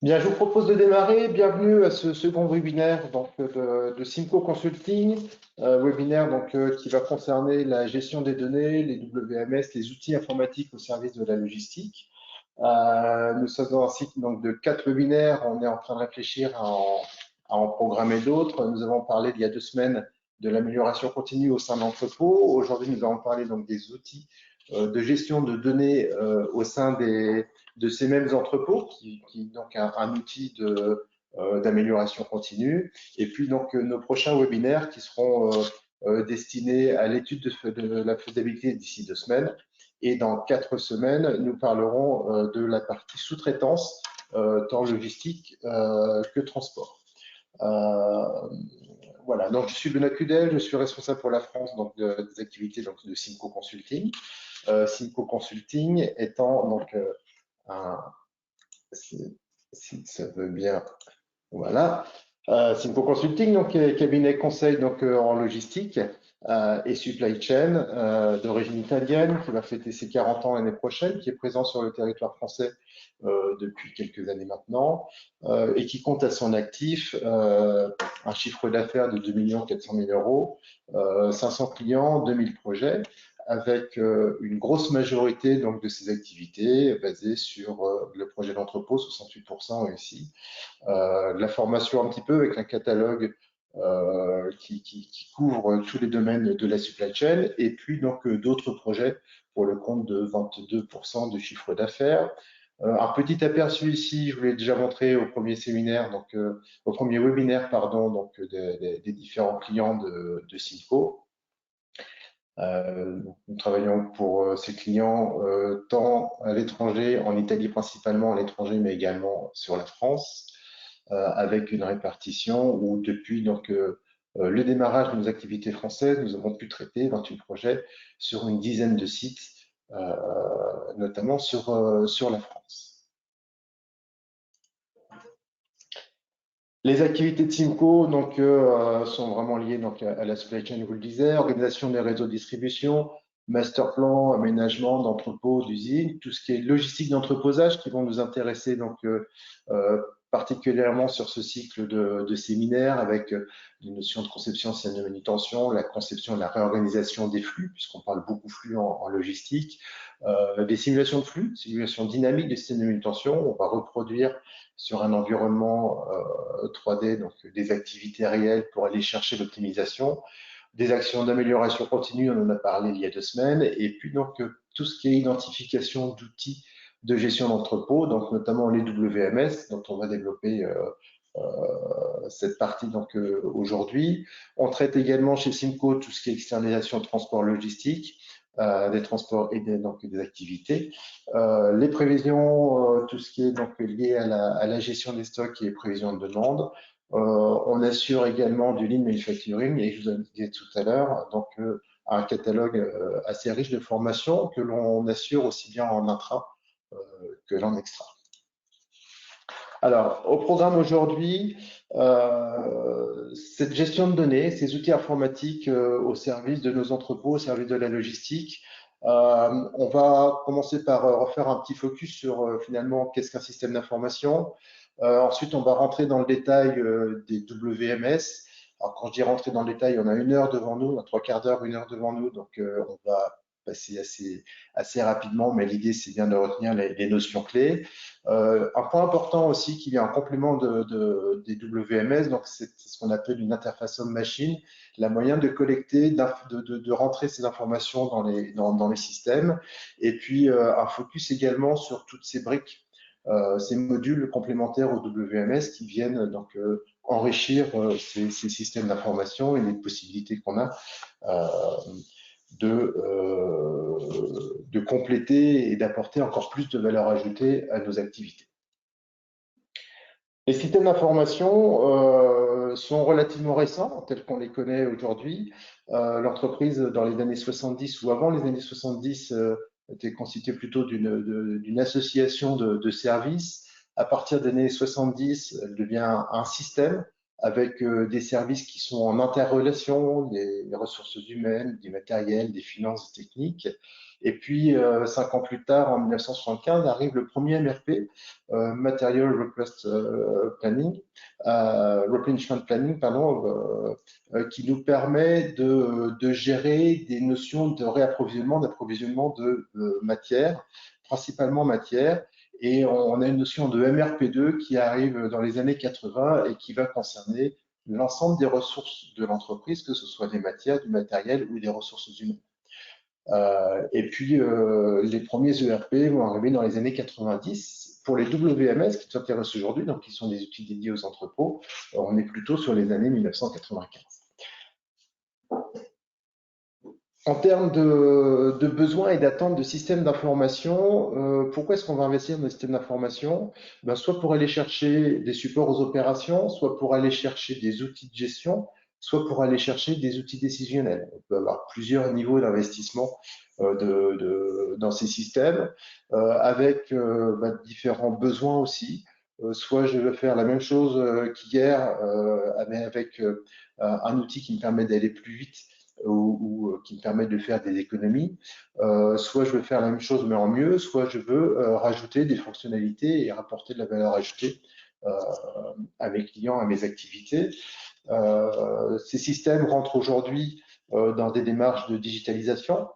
Bien, je vous propose de démarrer. Bienvenue à ce second webinaire de Simco Consulting, webinaire qui va concerner la gestion des données, les WMS, les outils informatiques au service de la logistique. Nous sommes dans un cycle de 4 webinaires. On est en train de réfléchir à en programmer d'autres. Nous avons parlé il y a 2 semaines de l'amélioration continue au sein de l'entrepôt. Aujourd'hui, nous allons parler des outils de gestion de données au sein de ces mêmes entrepôts, donc un outil d'amélioration continue. Et puis nos prochains webinaires qui seront destinés à l'étude de la faisabilité d'ici 2 semaines. Et dans 4 semaines, nous parlerons de la partie sous-traitance, tant logistique que transport. Voilà, donc je suis Benoît Cudel, je suis responsable pour la France des activités de Simco Consulting. Simco Consulting étant un, si ça veut bien, voilà. Simco Consulting, cabinet conseil en logistique et supply chain d'origine italienne, qui va fêter ses 40 ans l'année prochaine, qui est présent sur le territoire français depuis quelques années maintenant et qui compte à son actif un chiffre d'affaires de 2 400 000 euros, 500 clients, 2000 projets, avec une grosse majorité de ces activités basées sur le projet d'entrepôt, 68% réussi, la formation un petit peu avec un catalogue qui couvre tous les domaines de la supply chain, et puis d'autres projets pour le compte de 22% de chiffre d'affaires. Un petit aperçu ici, je vous l'ai déjà montré au premier séminaire, au premier webinaire, pardon, des différents clients de Simco. Nous travaillons pour ces clients tant à l'étranger, en Italie principalement à l'étranger, mais également sur la France, avec une répartition où depuis le démarrage de nos activités françaises, nous avons pu traiter 28 projets sur une dizaine de sites, notamment sur la France. Les activités de Simco sont vraiment liées à la supply chain, je vous le disais, organisation des réseaux de distribution, master plan, aménagement d'entrepôts, d'usines, tout ce qui est logistique d'entreposage qui vont nous intéresser particulièrement sur ce cycle de séminaires avec les notions de conception, système de manutention, la conception et la réorganisation des flux, puisqu'on parle beaucoup flux en logistique, des simulations de flux, simulations dynamiques des systèmes de manutention. On va reproduire sur un environnement 3D, des activités réelles pour aller chercher l'optimisation, des actions d'amélioration continue, on en a parlé il y a 2 semaines, et puis tout ce qui est identification d'outils de gestion d'entrepôt, donc notamment les WMS, dont on va développer cette partie aujourd'hui. On traite également chez Simco tout ce qui est externalisation de transport logistique, des transports et des activités. Les prévisions, tout ce qui est lié à la gestion des stocks et les prévisions de demande. On assure également du lean manufacturing et je vous indiquais tout à l'heure un catalogue assez riche de formations que l'on assure aussi bien en intra que en extra. Alors, au programme aujourd'hui, cette gestion de données, ces outils informatiques au service de nos entrepôts, au service de la logistique. On va commencer par refaire un petit focus sur finalement qu'est-ce qu'un système d'information. Ensuite, on va rentrer dans le détail des WMS. Alors, quand je dis rentrer dans le détail, on a 1 heure devant nous, 3/4 d'heure, 1 heure devant nous, on va passer assez rapidement, mais l'idée, c'est bien de retenir les notions clés. Un point important aussi qu'il y a un complément des WMS, donc c'est ce qu'on appelle une interface homme-machine, la moyen de collecter, de rentrer ces informations dans les systèmes, et puis un focus également sur toutes ces briques, ces modules complémentaires au WMS qui viennent enrichir ces systèmes d'information et les possibilités qu'on a de compléter et d'apporter encore plus de valeur ajoutée à nos activités. Les systèmes d'information sont relativement récents, tels qu'on les connaît aujourd'hui. L'entreprise, dans les années 70 ou avant les années 70, était constituée plutôt d'une association de services. À partir des années 70, elle devient un système avec des services qui sont en interrelation, des ressources humaines, du matériel, des finances, des techniques. Et puis, 5 ans plus tard, en 1975, arrive le premier MRP, Material Request Planning, Replenishment Planning, pardon, qui nous permet de gérer des notions de réapprovisionnement, d'approvisionnement de matière, principalement matière. Et on a une notion de MRP2 qui arrive dans les années 80 et qui va concerner l'ensemble des ressources de l'entreprise, que ce soit des matières, du matériel ou des ressources humaines. Et puis, les premiers ERP vont arriver dans les années 90. Pour les WMS qui s'intéressent aujourd'hui, donc qui sont des outils dédiés aux entrepôts, on est plutôt sur les années 1995. En termes de besoins et d'attentes de systèmes d'information, pourquoi est-ce qu'on va investir dans les systèmes d'information? Soit pour aller chercher des supports aux opérations, soit pour aller chercher des outils de gestion, soit pour aller chercher des outils décisionnels. On peut avoir plusieurs niveaux d'investissement dans ces systèmes, avec différents besoins aussi. Soit je veux faire la même chose qu'hier, mais avec un outil qui me permet d'aller plus vite ou qui me permet de faire des économies. Soit je veux faire la même chose mais en mieux, soit je veux rajouter des fonctionnalités et rapporter de la valeur ajoutée à mes clients, à mes activités. Ces systèmes rentrent aujourd'hui dans des démarches de digitalisation,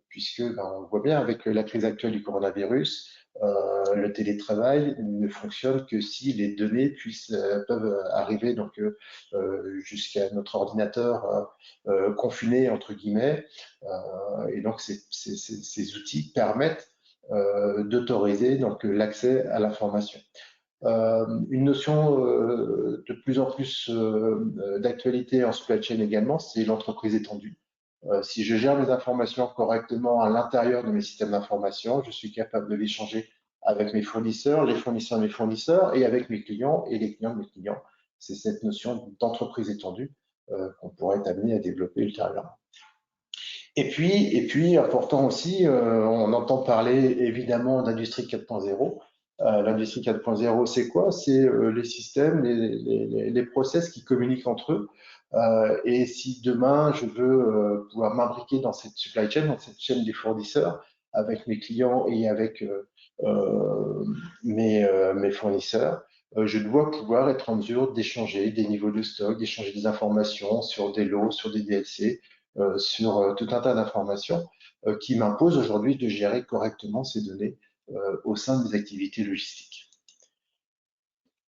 puisque on voit bien avec la crise actuelle du coronavirus, le télétravail ne fonctionne que si les données peuvent arriver donc jusqu'à notre ordinateur confiné entre guillemets, et donc ces outils permettent d'autoriser donc l'accès à l'information. Une notion de plus en plus d'actualité en supply chain également, c'est l'entreprise étendue. Si je gère mes informations correctement à l'intérieur de mes systèmes d'information, je suis capable de l'échanger avec mes fournisseurs, les fournisseurs de mes fournisseurs et avec mes clients et les clients de mes clients. C'est cette notion d'entreprise étendue qu'on pourrait être amené à développer ultérieurement. Et puis important aussi, on entend parler évidemment d'industrie 4.0. L'industrie 4.0, c'est quoi? C'est les systèmes, les process qui communiquent entre eux. Et si demain, je veux pouvoir m'imbriquer dans cette supply chain, dans cette chaîne des fournisseurs, avec mes clients et avec mes fournisseurs, je dois pouvoir être en mesure d'échanger des niveaux de stock, d'échanger des informations sur des lots, sur des DLC, sur tout un tas d'informations qui m'imposent aujourd'hui de gérer correctement ces données au sein des activités logistiques.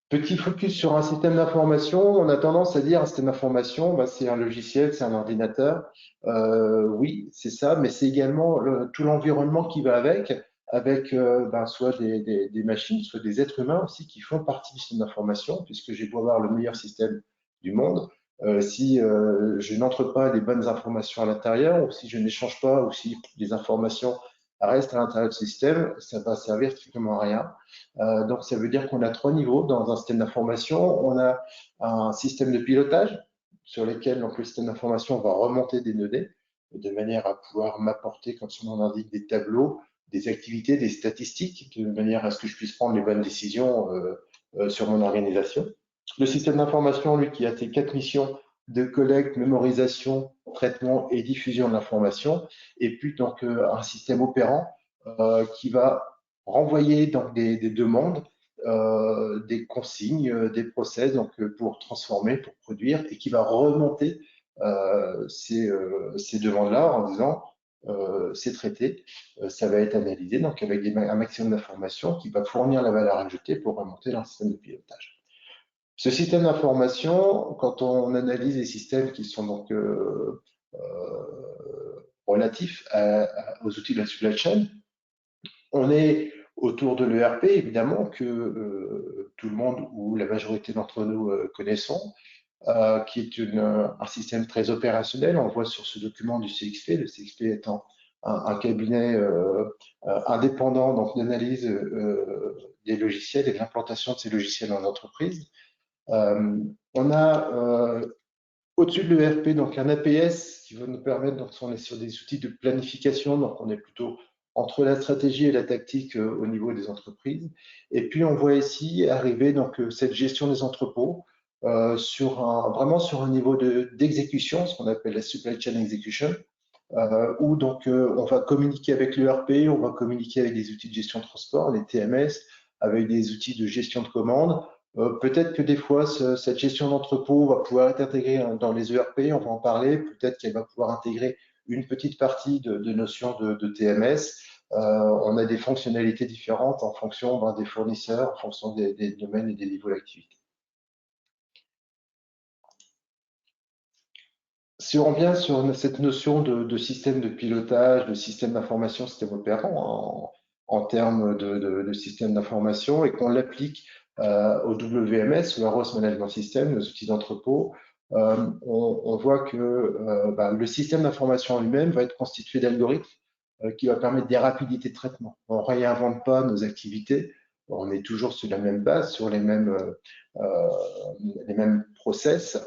Petit focus sur un système d'information. On a tendance à dire un système d'information, c'est un logiciel, c'est un ordinateur. Oui, c'est ça, mais c'est également tout l'environnement qui va avec soit des machines, soit des êtres humains aussi qui font partie du système d'information, puisque j'ai beau avoir le meilleur système du monde. Si je n'entre pas les bonnes informations à l'intérieur, ou si je n'échange pas, ou si les informations restent à l'intérieur du système, ça va servir strictement à rien. Donc, ça veut dire qu'on a 3 niveaux dans un système d'information. On a un système de pilotage sur lequel donc, le système d'information va remonter des données de manière à pouvoir m'apporter, quand on en indique, des tableaux, des activités, des statistiques, de manière à ce que je puisse prendre les bonnes décisions sur mon organisation. Le système d'information, lui, qui a ses 4 missions de collecte, mémorisation, traitement et diffusion de l'information, et puis donc un système opérant qui va renvoyer donc des demandes, des consignes, des process donc pour transformer, pour produire, et qui va remonter ces demandes-là en disant c'est traité, ça va être analysé donc avec un maximum d'informations qui va fournir la valeur ajoutée pour remonter dans le système de pilotage. Ce système d'information, quand on analyse les systèmes qui sont donc relatifs aux outils de la supply chain, on est autour de l'ERP, évidemment, que tout le monde ou la majorité d'entre nous connaissons, qui est un système très opérationnel. On le voit sur ce document du CXP, le CXP étant un cabinet indépendant donc d'analyse des logiciels et de l'implantation de ces logiciels en entreprise. On a au-dessus de l'ERP donc un APS qui va nous permettre, donc on est sur des outils de planification, donc on est plutôt entre la stratégie et la tactique au niveau des entreprises. Et puis on voit ici arriver donc cette gestion des entrepôts vraiment sur un niveau d'exécution, ce qu'on appelle la supply chain execution, où donc on va communiquer avec l'ERP, on va communiquer avec des outils de gestion de transport, les TMS, avec des outils de gestion de commande. Peut-être que des fois, cette gestion d'entrepôt va pouvoir être intégrée dans les ERP, on va en parler. Peut-être qu'elle va pouvoir intégrer une petite partie de notions de TMS. On a des fonctionnalités différentes en fonction des fournisseurs, en fonction des domaines et des niveaux d'activité. Si on revient sur cette notion de système de pilotage, de système d'information, système opérant en termes de système d'information et qu'on l'applique au WMS, ou Warehouse Management System, nos outils d'entrepôt, on voit que le système d'information en lui-même va être constitué d'algorithmes qui va permettre des rapidités de traitement. On ne réinvente pas nos activités, on est toujours sur la même base, sur les mêmes process,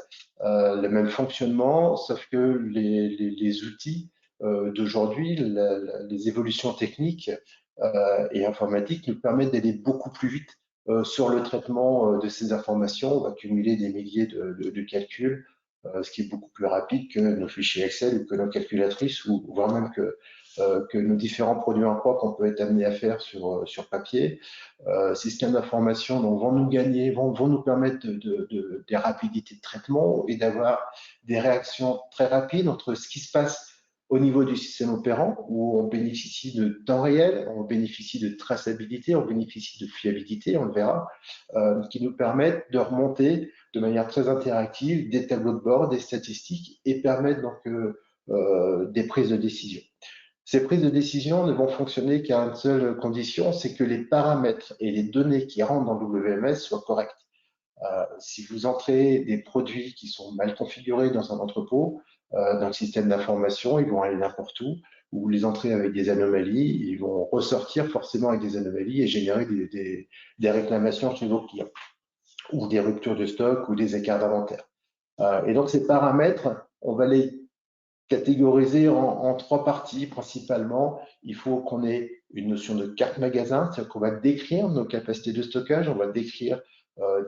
le même fonctionnement, sauf que les outils d'aujourd'hui, les évolutions techniques et informatiques nous permettent d'aller beaucoup plus vite sur le traitement de ces informations. On va cumuler des milliers de calculs, ce qui est beaucoup plus rapide que nos fichiers Excel ou que nos calculatrices, ou voire même que nos différents produits en croix qu'on peut être amené à faire sur papier. Systèmes d'information vont nous permettre des rapidités de traitement et d'avoir des réactions très rapides entre ce qui se passe au niveau du système opérant, où on bénéficie de temps réel, on bénéficie de traçabilité, on bénéficie de fiabilité, on le verra, qui nous permettent de remonter de manière très interactive des tableaux de bord, des statistiques et permettre donc des prises de décision. Ces prises de décision ne vont fonctionner qu'à une seule condition, c'est que les paramètres et les données qui rentrent dans le WMS soient correctes. Si vous entrez des produits qui sont mal configurés dans un entrepôt, dans le système d'information, ils vont aller n'importe où, ou vous les entrez avec des anomalies, ils vont ressortir forcément avec des anomalies et générer des réclamations chez vos clients, ou des ruptures de stock, ou des écarts d'inventaire. Et donc ces paramètres, on va les catégorisé en trois parties principalement. Il faut qu'on ait une notion de carte magasin, c'est-à-dire qu'on va décrire nos capacités de stockage, on va décrire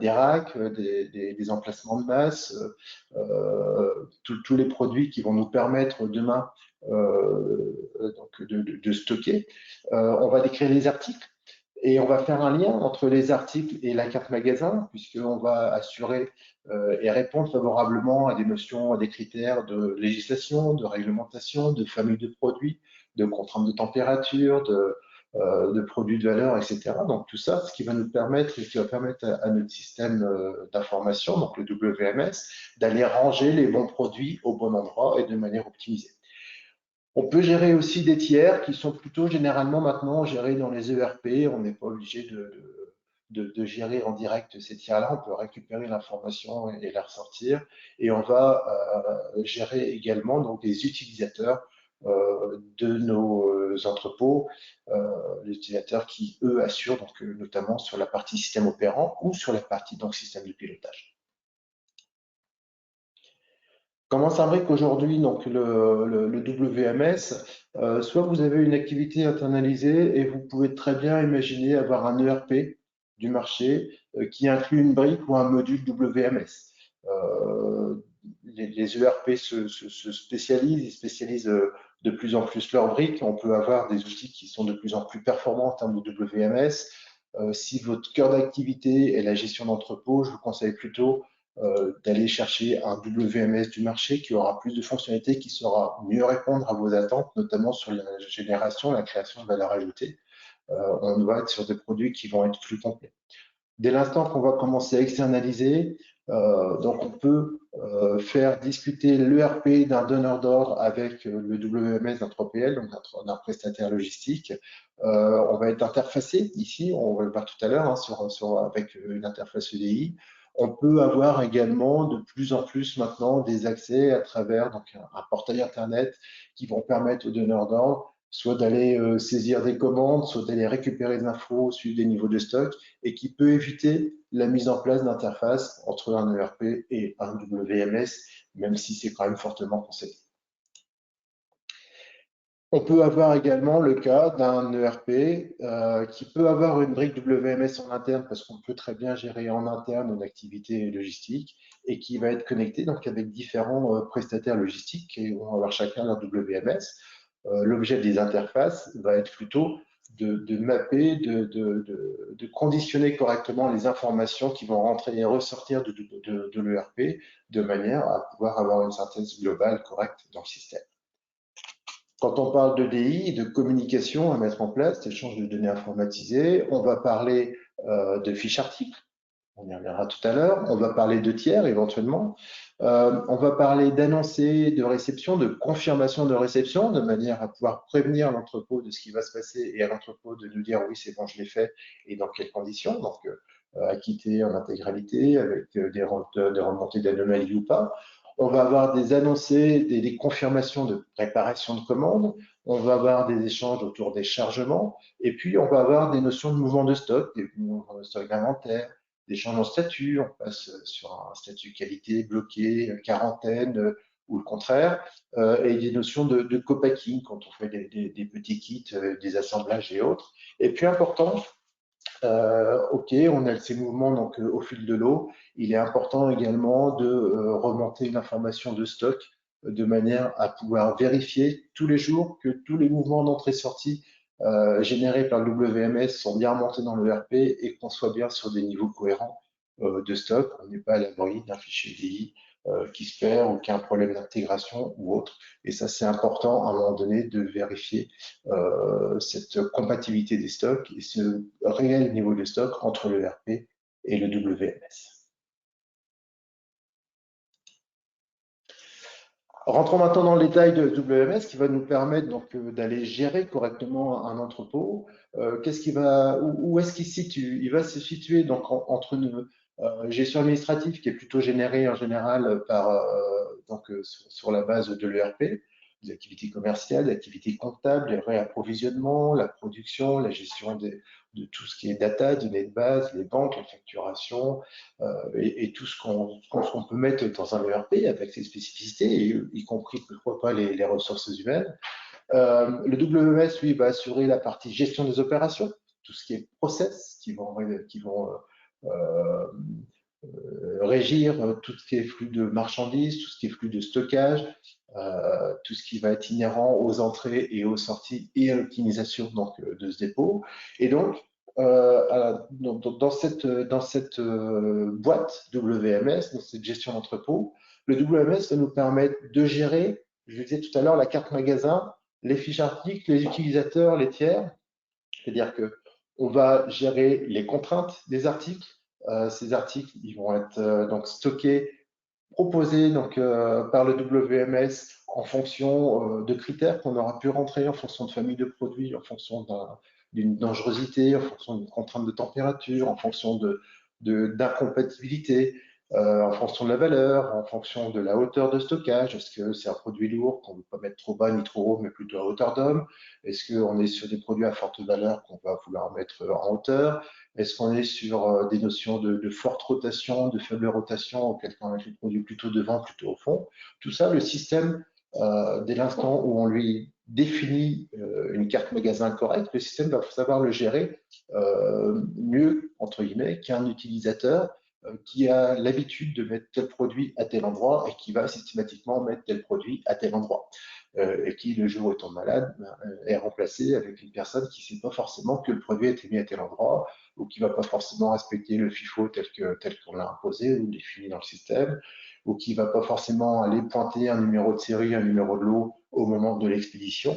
des racks, des emplacements de masse, tous les produits qui vont nous permettre demain donc de stocker. On va décrire les articles. Et on va faire un lien entre les articles et la carte magasin, puisqu'on va assurer et répondre favorablement à des notions, à des critères de législation, de réglementation, de famille de produits, de contraintes de température, de produits de valeur, etc. Donc tout ça, ce qui va nous permettre et qui va permettre à notre système d'information, donc le WMS, d'aller ranger les bons produits au bon endroit et de manière optimisée. On peut gérer aussi des tiers qui sont plutôt généralement maintenant gérés dans les ERP. On n'est pas obligé de gérer en direct ces tiers-là. On peut récupérer l'information et la ressortir. Et on va gérer également donc des utilisateurs de nos entrepôts, les utilisateurs qui, eux, assurent donc, notamment sur la partie système opérant ou sur la partie donc, système de pilotage. Comment s'imbrique aujourd'hui donc le WMS? Soit vous avez une activité internalisée et vous pouvez très bien imaginer avoir un ERP du marché qui inclut une brique ou un module WMS. Les ERP se spécialisent, ils spécialisent de plus en plus leurs briques. On peut avoir des outils qui sont de plus en plus performants en termes de WMS. Si votre cœur d'activité est la gestion d'entrepôt, je vous conseille plutôt d'aller chercher un WMS du marché qui aura plus de fonctionnalités, qui saura mieux répondre à vos attentes, notamment sur la génération, la création de valeur ajoutée. On va être sur des produits qui vont être plus complets. Dès l'instant qu'on va commencer à externaliser, donc on peut faire discuter l'ERP d'un donneur d'ordre avec le WMS d'un 3PL, donc d'un prestataire logistique. On va être interfacé ici, on va le voir tout à l'heure, avec une interface EDI. On peut avoir également de plus en plus maintenant des accès à travers donc, un portail Internet qui vont permettre aux donneurs d'ordre soit d'aller saisir des commandes, soit d'aller récupérer des infos sur des niveaux de stock et qui peut éviter la mise en place d'interfaces entre un ERP et un WMS, même si c'est quand même fortement conseillé. On peut avoir également le cas d'un ERP qui peut avoir une brique WMS en interne parce qu'on peut très bien gérer en interne une activité logistique et qui va être connecté donc avec différents prestataires logistiques qui vont avoir chacun leur WMS. L'objet des interfaces va être plutôt de mapper, de conditionner correctement les informations qui vont rentrer et ressortir de l'ERP de manière à pouvoir avoir une synthèse globale correcte dans le système. Quand on parle d'EDI, de communication à mettre en place, d'échange de données informatisées, on va parler de fiches articles, on y reviendra tout à l'heure, on va parler de tiers éventuellement, on va parler d'annoncer, de réception, de confirmation de réception, de manière à pouvoir prévenir l'entrepôt de ce qui va se passer et à l'entrepôt de nous dire oui c'est bon je l'ai fait et dans quelles conditions, donc acquitté en intégralité avec des remontées d'anomalies ou pas. On va avoir des annoncés, des confirmations de préparation de commandes. On va avoir des échanges autour des chargements. Et puis, on va avoir des notions de mouvement de stock, des mouvements de stock d'inventaire, des changements de statut. On passe sur un statut qualité bloqué, quarantaine ou le contraire. Et des notions de co-packing quand on fait des petits kits, des assemblages et autres. Et puis, important, ok, on a ces mouvements donc au fil de l'eau. Il est important également de remonter une information de stock de manière à pouvoir vérifier tous les jours que tous les mouvements d'entrée-sortie générés par le WMS sont bien remontés dans le RP et qu'on soit bien sur des niveaux cohérents de stock. On n'est pas à l'abri d'un fichier DI qui se perd ou qui a un problème d'intégration ou autre. Et ça, c'est important à un moment donné de vérifier cette compatibilité des stocks et ce réel niveau de stock entre le RP et le WMS. Rentrons maintenant dans le détail de WMS qui va nous permettre donc d'aller gérer correctement un entrepôt. Qu'est-ce qui va, où est-ce qu'il se situe? Il va se situer donc entre une gestion administrative qui est plutôt générée en général par sur la base de l'ERP, des activités commerciales, des activités comptables, les réapprovisionnements, la production, la gestion de tout ce qui est data, données de base, les banques, la facturation, et tout ce qu'on peut mettre dans un ERP avec ses spécificités, y compris pourquoi pas les ressources humaines. Le WMS, lui, va assurer la partie gestion des opérations, tout ce qui est process, qui vont euh, régir tout ce qui est flux de marchandises, tout ce qui est flux de stockage, tout ce qui va être inhérent aux entrées et aux sorties et à l'optimisation donc de ce dépôt. Et donc, dans cette boîte WMS, dans cette gestion d'entrepôt, le WMS va nous permettre de gérer, je le disais tout à l'heure, la carte magasin, les fiches articles, les utilisateurs, les tiers. C'est-à-dire que on va gérer les contraintes des articles. Ces articles, ils vont être donc stockés, proposés donc par le WMS en fonction de critères qu'on aura pu rentrer, en fonction de famille de produits, en fonction d'une dangerosité, en fonction d'une contrainte de température, en fonction d'incompatibilité, en fonction de la valeur, en fonction de la hauteur de stockage. Est-ce que c'est un produit lourd qu'on ne veut pas mettre trop bas ni trop haut, mais plutôt à hauteur d'homme? Est-ce qu'on est sur des produits à forte valeur qu'on va vouloir mettre en hauteur? Est-ce qu'on est sur des notions de forte rotation, de faible rotation, auquel cas on met les produits plutôt devant, plutôt au fond? Tout ça, le système, dès l'instant où on lui définit une carte magasin correcte, le système va savoir le gérer mieux, entre guillemets, qu'un utilisateur qui a l'habitude de mettre tel produit à tel endroit et qui va systématiquement mettre tel produit à tel endroit. Et qui, le jour où il tombe malade, est remplacé avec une personne qui ne sait pas forcément que le produit a été mis à tel endroit ou qui ne va pas forcément respecter le FIFO tel qu'on l'a imposé ou défini dans le système, ou qui ne va pas forcément aller pointer un numéro de série, un numéro de lot au moment de l'expédition.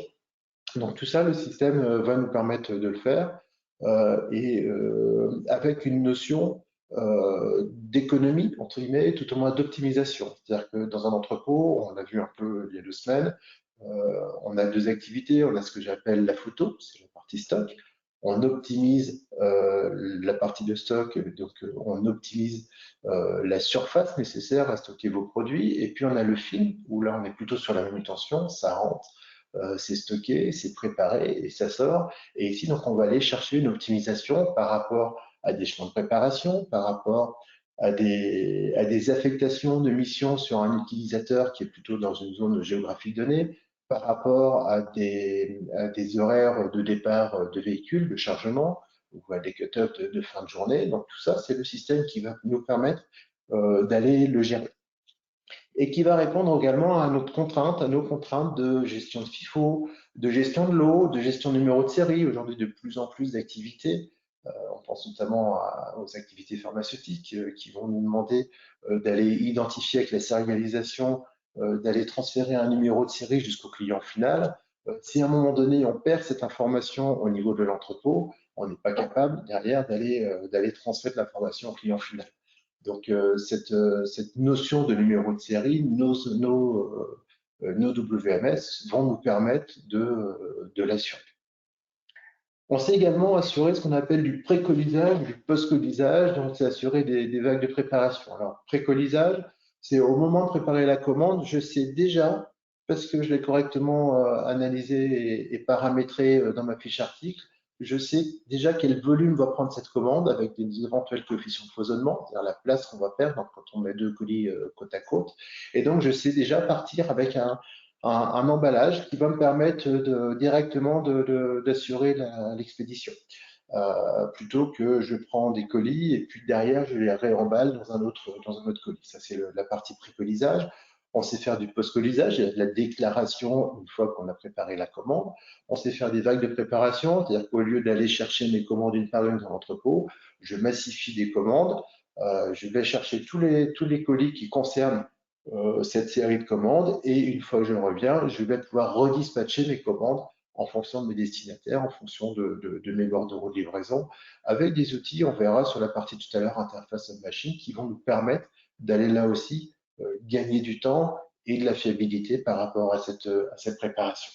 Donc tout ça, le système va nous permettre de le faire et avec une notion d'économie, entre guillemets, tout au moins d'optimisation. C'est-à-dire que dans un entrepôt, on l'a vu un peu il y a 2 semaines, on a 2 activités. On a ce que j'appelle la photo, c'est la partie stock. On optimise la partie de stock, donc on optimise la surface nécessaire à stocker vos produits. Et puis on a le film, où là on est plutôt sur la manutention, ça rentre, c'est stocké, c'est préparé et ça sort. Et ici, donc, on va aller chercher une optimisation par rapport à des champs de préparation, par rapport à des affectations de missions sur un utilisateur qui est plutôt dans une zone géographique donnée, par rapport à des horaires de départ de véhicules, de chargement, ou à des cut-offs de fin de journée. Donc tout ça, c'est le système qui va nous permettre d'aller le gérer. Et qui va répondre également à nos contraintes de gestion de FIFO, de gestion de l'eau, de gestion de numéro de série. Aujourd'hui, de plus en plus d'activités. On pense notamment aux activités pharmaceutiques qui vont nous demander d'aller identifier avec la sérialisation, d'aller transférer un numéro de série jusqu'au client final. Si à un moment donné, on perd cette information au niveau de l'entrepôt, on n'est pas capable derrière d'aller transmettre l'information au client final. Donc, cette notion de numéro de série, nos WMS vont nous permettre de l'assurer. On sait également assurer ce qu'on appelle du précolisage, du post-colisage, donc c'est assurer des vagues de préparation. Alors, précolisage, c'est au moment de préparer la commande, je sais déjà, parce que je l'ai correctement analysé et paramétré dans ma fiche article, je sais déjà quel volume va prendre cette commande avec des éventuels coefficients de foisonnement, c'est-à-dire la place qu'on va perdre quand on met deux colis côte à côte. Et donc, je sais déjà partir avec un emballage qui va me permettre directement d'assurer l'expédition. Plutôt que je prends des colis et puis derrière je les réemballe dans un autre colis. Ça, c'est la partie précolisage. On sait faire du post-colisage, la déclaration une fois qu'on a préparé la commande. On sait faire des vagues de préparation, c'est-à-dire qu'au lieu d'aller chercher mes commandes une par une dans l'entrepôt, je massifie des commandes. Je vais chercher tous les colis qui concernent cette série de commandes et une fois que je reviens, je vais pouvoir redispatcher mes commandes en fonction de mes destinataires, en fonction de mes bordereaux de livraison, avec des outils, on verra sur la partie tout à l'heure, interface on-machine, qui vont nous permettre d'aller là aussi gagner du temps et de la fiabilité par rapport à cette préparation.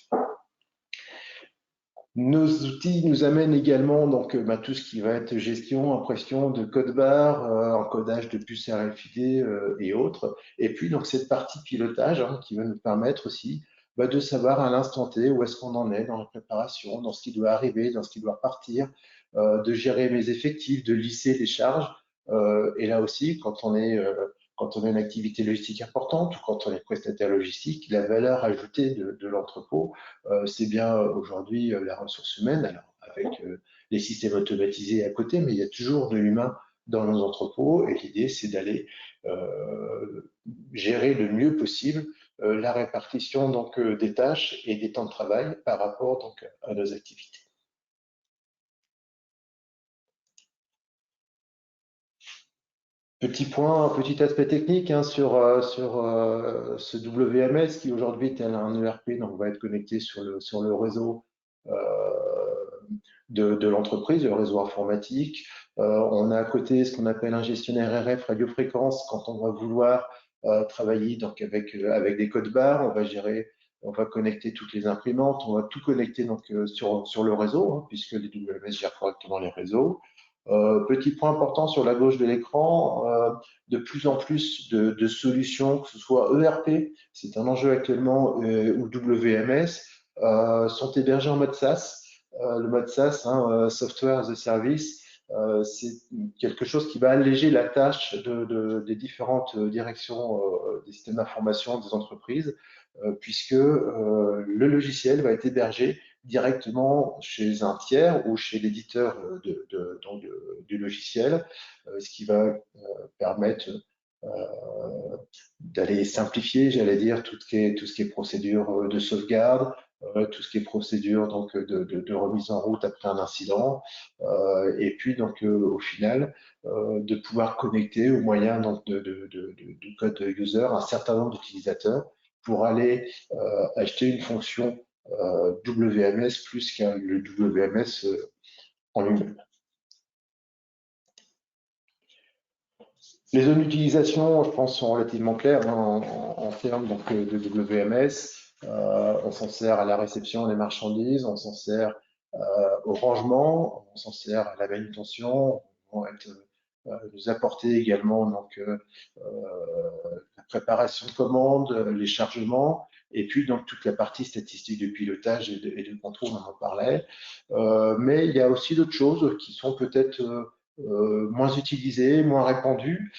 Nos outils nous amènent également donc tout ce qui va être gestion, impression de code barre, encodage de puces RFID et autres. Et puis donc cette partie pilotage qui va nous permettre aussi de savoir à l'instant T où est-ce qu'on en est dans la préparation, dans ce qui doit arriver, dans ce qui doit partir, de gérer mes effectifs, de lisser les charges. Et là aussi, quand on a une activité logistique importante ou quand on est prestataire logistique, la valeur ajoutée de l'entrepôt, c'est bien aujourd'hui la ressource humaine, alors avec les systèmes automatisés à côté, mais il y a toujours de l'humain dans nos entrepôts et l'idée c'est d'aller gérer le mieux possible la répartition donc des tâches et des temps de travail par rapport donc à nos activités. Petit point, petit aspect technique sur ce WMS qui aujourd'hui est un ERP, donc va être connecté sur le réseau euh, de l'entreprise, le réseau informatique. On a à côté ce qu'on appelle un gestionnaire RF radiofréquence quand on va vouloir travailler donc avec des codes barres, on va connecter toutes les imprimantes, on va tout connecter donc sur le réseau puisque les WMS gèrent correctement les réseaux. Petit point important sur la gauche de l'écran, de plus en plus de solutions, que ce soit ERP, c'est un enjeu actuellement, ou WMS, sont hébergés en mode SaaS. Le mode SaaS, Software as a Service, c'est quelque chose qui va alléger la tâche des différentes directions des systèmes d'information des entreprises, puisque le logiciel va être hébergé directement chez un tiers ou chez l'éditeur du logiciel, ce qui va permettre d'aller simplifier, j'allais dire, tout ce qui est procédure de sauvegarde, tout ce qui est procédure donc de remise en route après un incident, et puis donc au final de pouvoir connecter au moyen donc du code user un certain nombre d'utilisateurs pour aller acheter une fonction WMS plus qu'un le WMS en lui-même. Les zones d'utilisation, je pense, sont relativement claires en termes donc, de WMS. On s'en sert à la réception des marchandises, on s'en sert au rangement, on s'en sert à la manutention, on va nous apporter également donc, la préparation de commandes, les chargements, et puis donc toute la partie statistique de pilotage et de contrôle, on en parlait. Mais il y a aussi d'autres choses qui sont peut-être moins utilisées, moins répandues.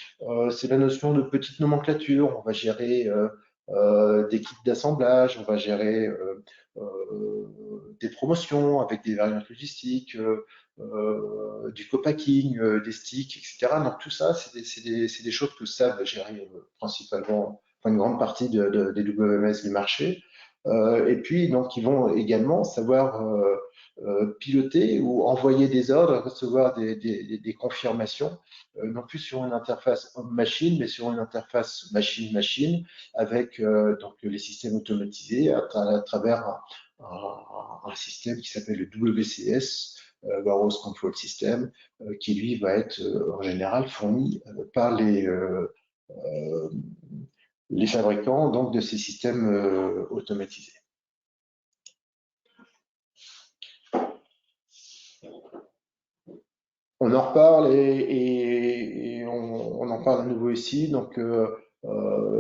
C'est la notion de petite nomenclature. On va gérer des kits d'assemblage, on va gérer des promotions avec des variantes logistiques, du co-packing, des sticks, etc. Donc tout ça, c'est des choses que savent gérer principalement, enfin, une grande partie des WMS du marché. Et puis, donc, ils vont également savoir piloter ou envoyer des ordres, recevoir des confirmations, non plus sur une interface homme-machine, mais sur une interface machine-machine, avec donc les systèmes automatisés à travers un système qui s'appelle le WCS, Warehouse Control System, qui lui va être en général fourni par les fabricants donc, de ces systèmes automatisés. On en reparle et on en parle à nouveau ici. Donc,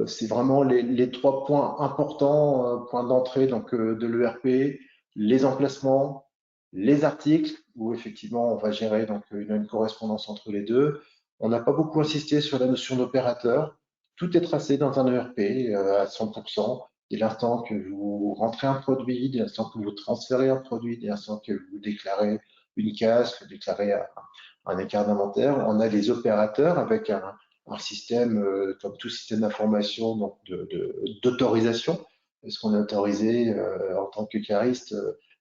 c'est vraiment les trois points importants, points d'entrée donc de l'ERP, les emplacements, les articles, où effectivement on va gérer donc une correspondance entre les deux. On n'a pas beaucoup insisté sur la notion d'opérateur. Tout est tracé dans un ERP à 100%. Dès l'instant que vous rentrez un produit, dès l'instant que vous transférez un produit, dès l'instant que vous déclarez une casse, que vous déclarez un écart d'inventaire. On a les opérateurs avec un système, comme tout système d'information, donc d'autorisation. Est-ce qu'on est autorisé en tant que cariste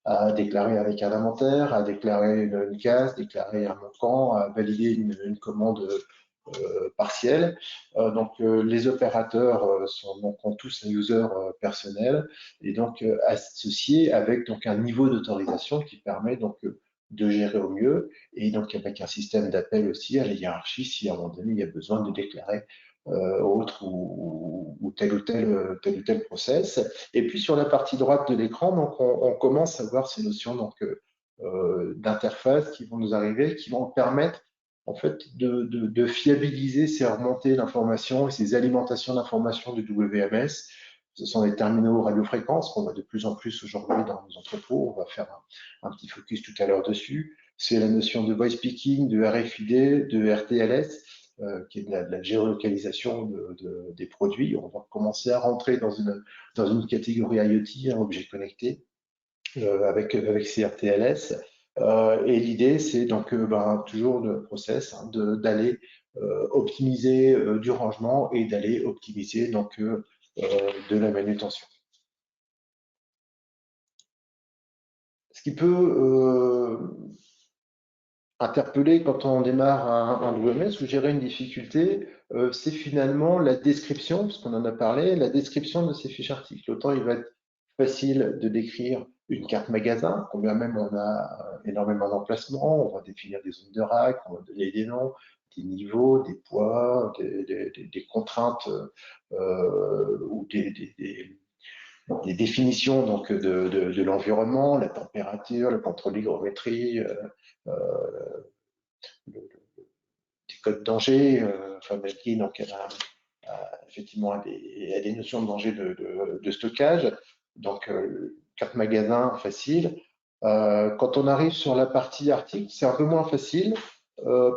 à déclarer un écart d'inventaire, à déclarer une casse, déclarer un manquant, à valider une commande partielle. Les opérateurs ont tous un user personnel et donc associé avec donc un niveau d'autorisation qui permet donc de gérer au mieux et donc avec un système d'appel aussi à la hiérarchie si à un moment donné il y a besoin de déclarer autre ou tel process. Et puis sur la partie droite de l'écran, donc on commence à voir ces notions donc d'interface qui vont nous arriver, qui vont permettre en fait de fiabiliser ces remontées d'informations et ces alimentations d'informations du WMS. Ce sont les terminaux radiofréquences qu'on voit de plus en plus aujourd'hui dans nos entrepôts. On va faire un petit focus tout à l'heure dessus. C'est la notion de voice picking, de RFID, de RTLS, qui est de la géolocalisation des produits. On va commencer à rentrer dans une catégorie IoT, un objet connecté, avec ces RTLS. Et l'idée, c'est donc toujours le process d'aller optimiser du rangement et d'aller optimiser donc de la manutention. Ce qui peut interpeller quand on démarre un WMS ou gérer une difficulté, c'est finalement la description, parce qu'on en a parlé, la description de ces fiches articles. Autant il va être facile de décrire une carte magasin, combien même on a énormément d'emplacements, on va définir des zones de rack, on va donner des noms, des niveaux, des poids, des contraintes ou des définitions donc de l'environnement, la température, le contrôle d'hygrométrie, des codes danger, Fabriqué donc effectivement à des notions de danger de stockage. Donc carte magasin facile. Quand on arrive sur la partie article, c'est un peu moins facile.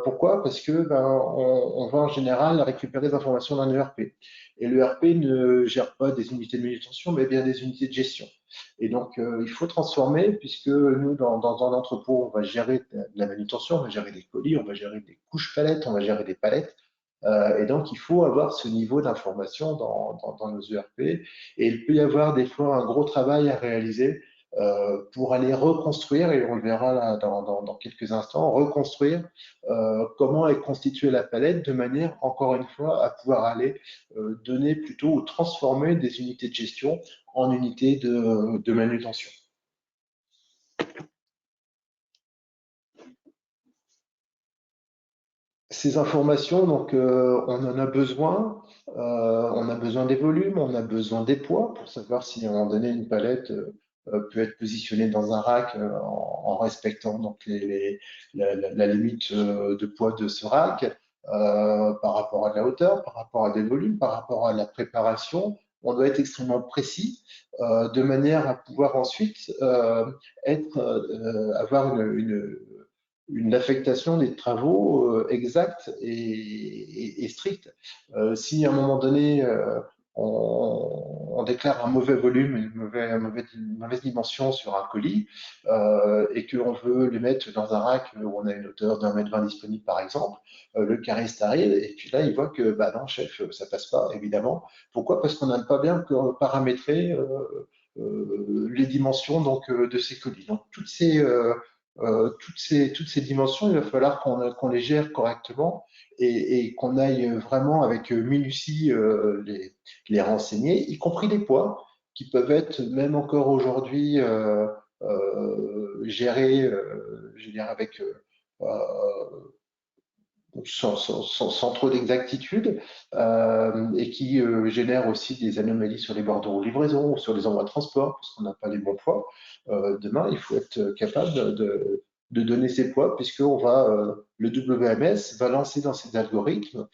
Pourquoi? Parce que on va en général récupérer des informations d'un ERP. Et l'ERP ne gère pas des unités de manutention, mais bien des unités de gestion. Et donc, il faut transformer, puisque nous, dans un entrepôt, on va gérer de la manutention, on va gérer des colis, on va gérer des couches palettes, on va gérer des palettes. Et donc, il faut avoir ce niveau d'information dans nos ERP. Et il peut y avoir des fois un gros travail à réaliser pour aller reconstruire, et on le verra là dans quelques instants, reconstruire comment est constituée la palette de manière, encore une fois, à pouvoir aller donner plutôt ou transformer des unités de gestion en unités de manutention. Ces informations, donc, on en a besoin. On a besoin des volumes, on a besoin des poids pour savoir si à un moment donné une palette peut être positionnée dans un rack en respectant donc la limite de poids de ce rack par rapport à de la hauteur, par rapport à des volumes, par rapport à la préparation. On doit être extrêmement précis de manière à pouvoir ensuite avoir une affectation des travaux exacte et stricte. Si à un moment donné, on déclare un mauvais volume, une mauvaise dimension sur un colis, et qu'on veut les mettre dans un rack où on a une hauteur d'1,20 m disponible, par exemple, le cariste arrive, et puis là, il voit que, bah non, chef, ça passe pas, évidemment. Pourquoi? Parce qu'on n'a pas bien paramétré les dimensions donc, de ces colis. Donc, toutes ces dimensions, il va falloir qu'on les gère correctement et qu'on aille vraiment avec minutie les renseigner, y compris les poids, qui peuvent être même encore aujourd'hui gérés, je veux dire, avec sans trop d'exactitude et qui génèrent aussi des anomalies sur les bordereaux de livraison ou sur les envois de transport parce qu'on n'a pas les bons poids. Demain, il faut être capable de donner ces poids puisque le WMS va lancer dans ses algorithmes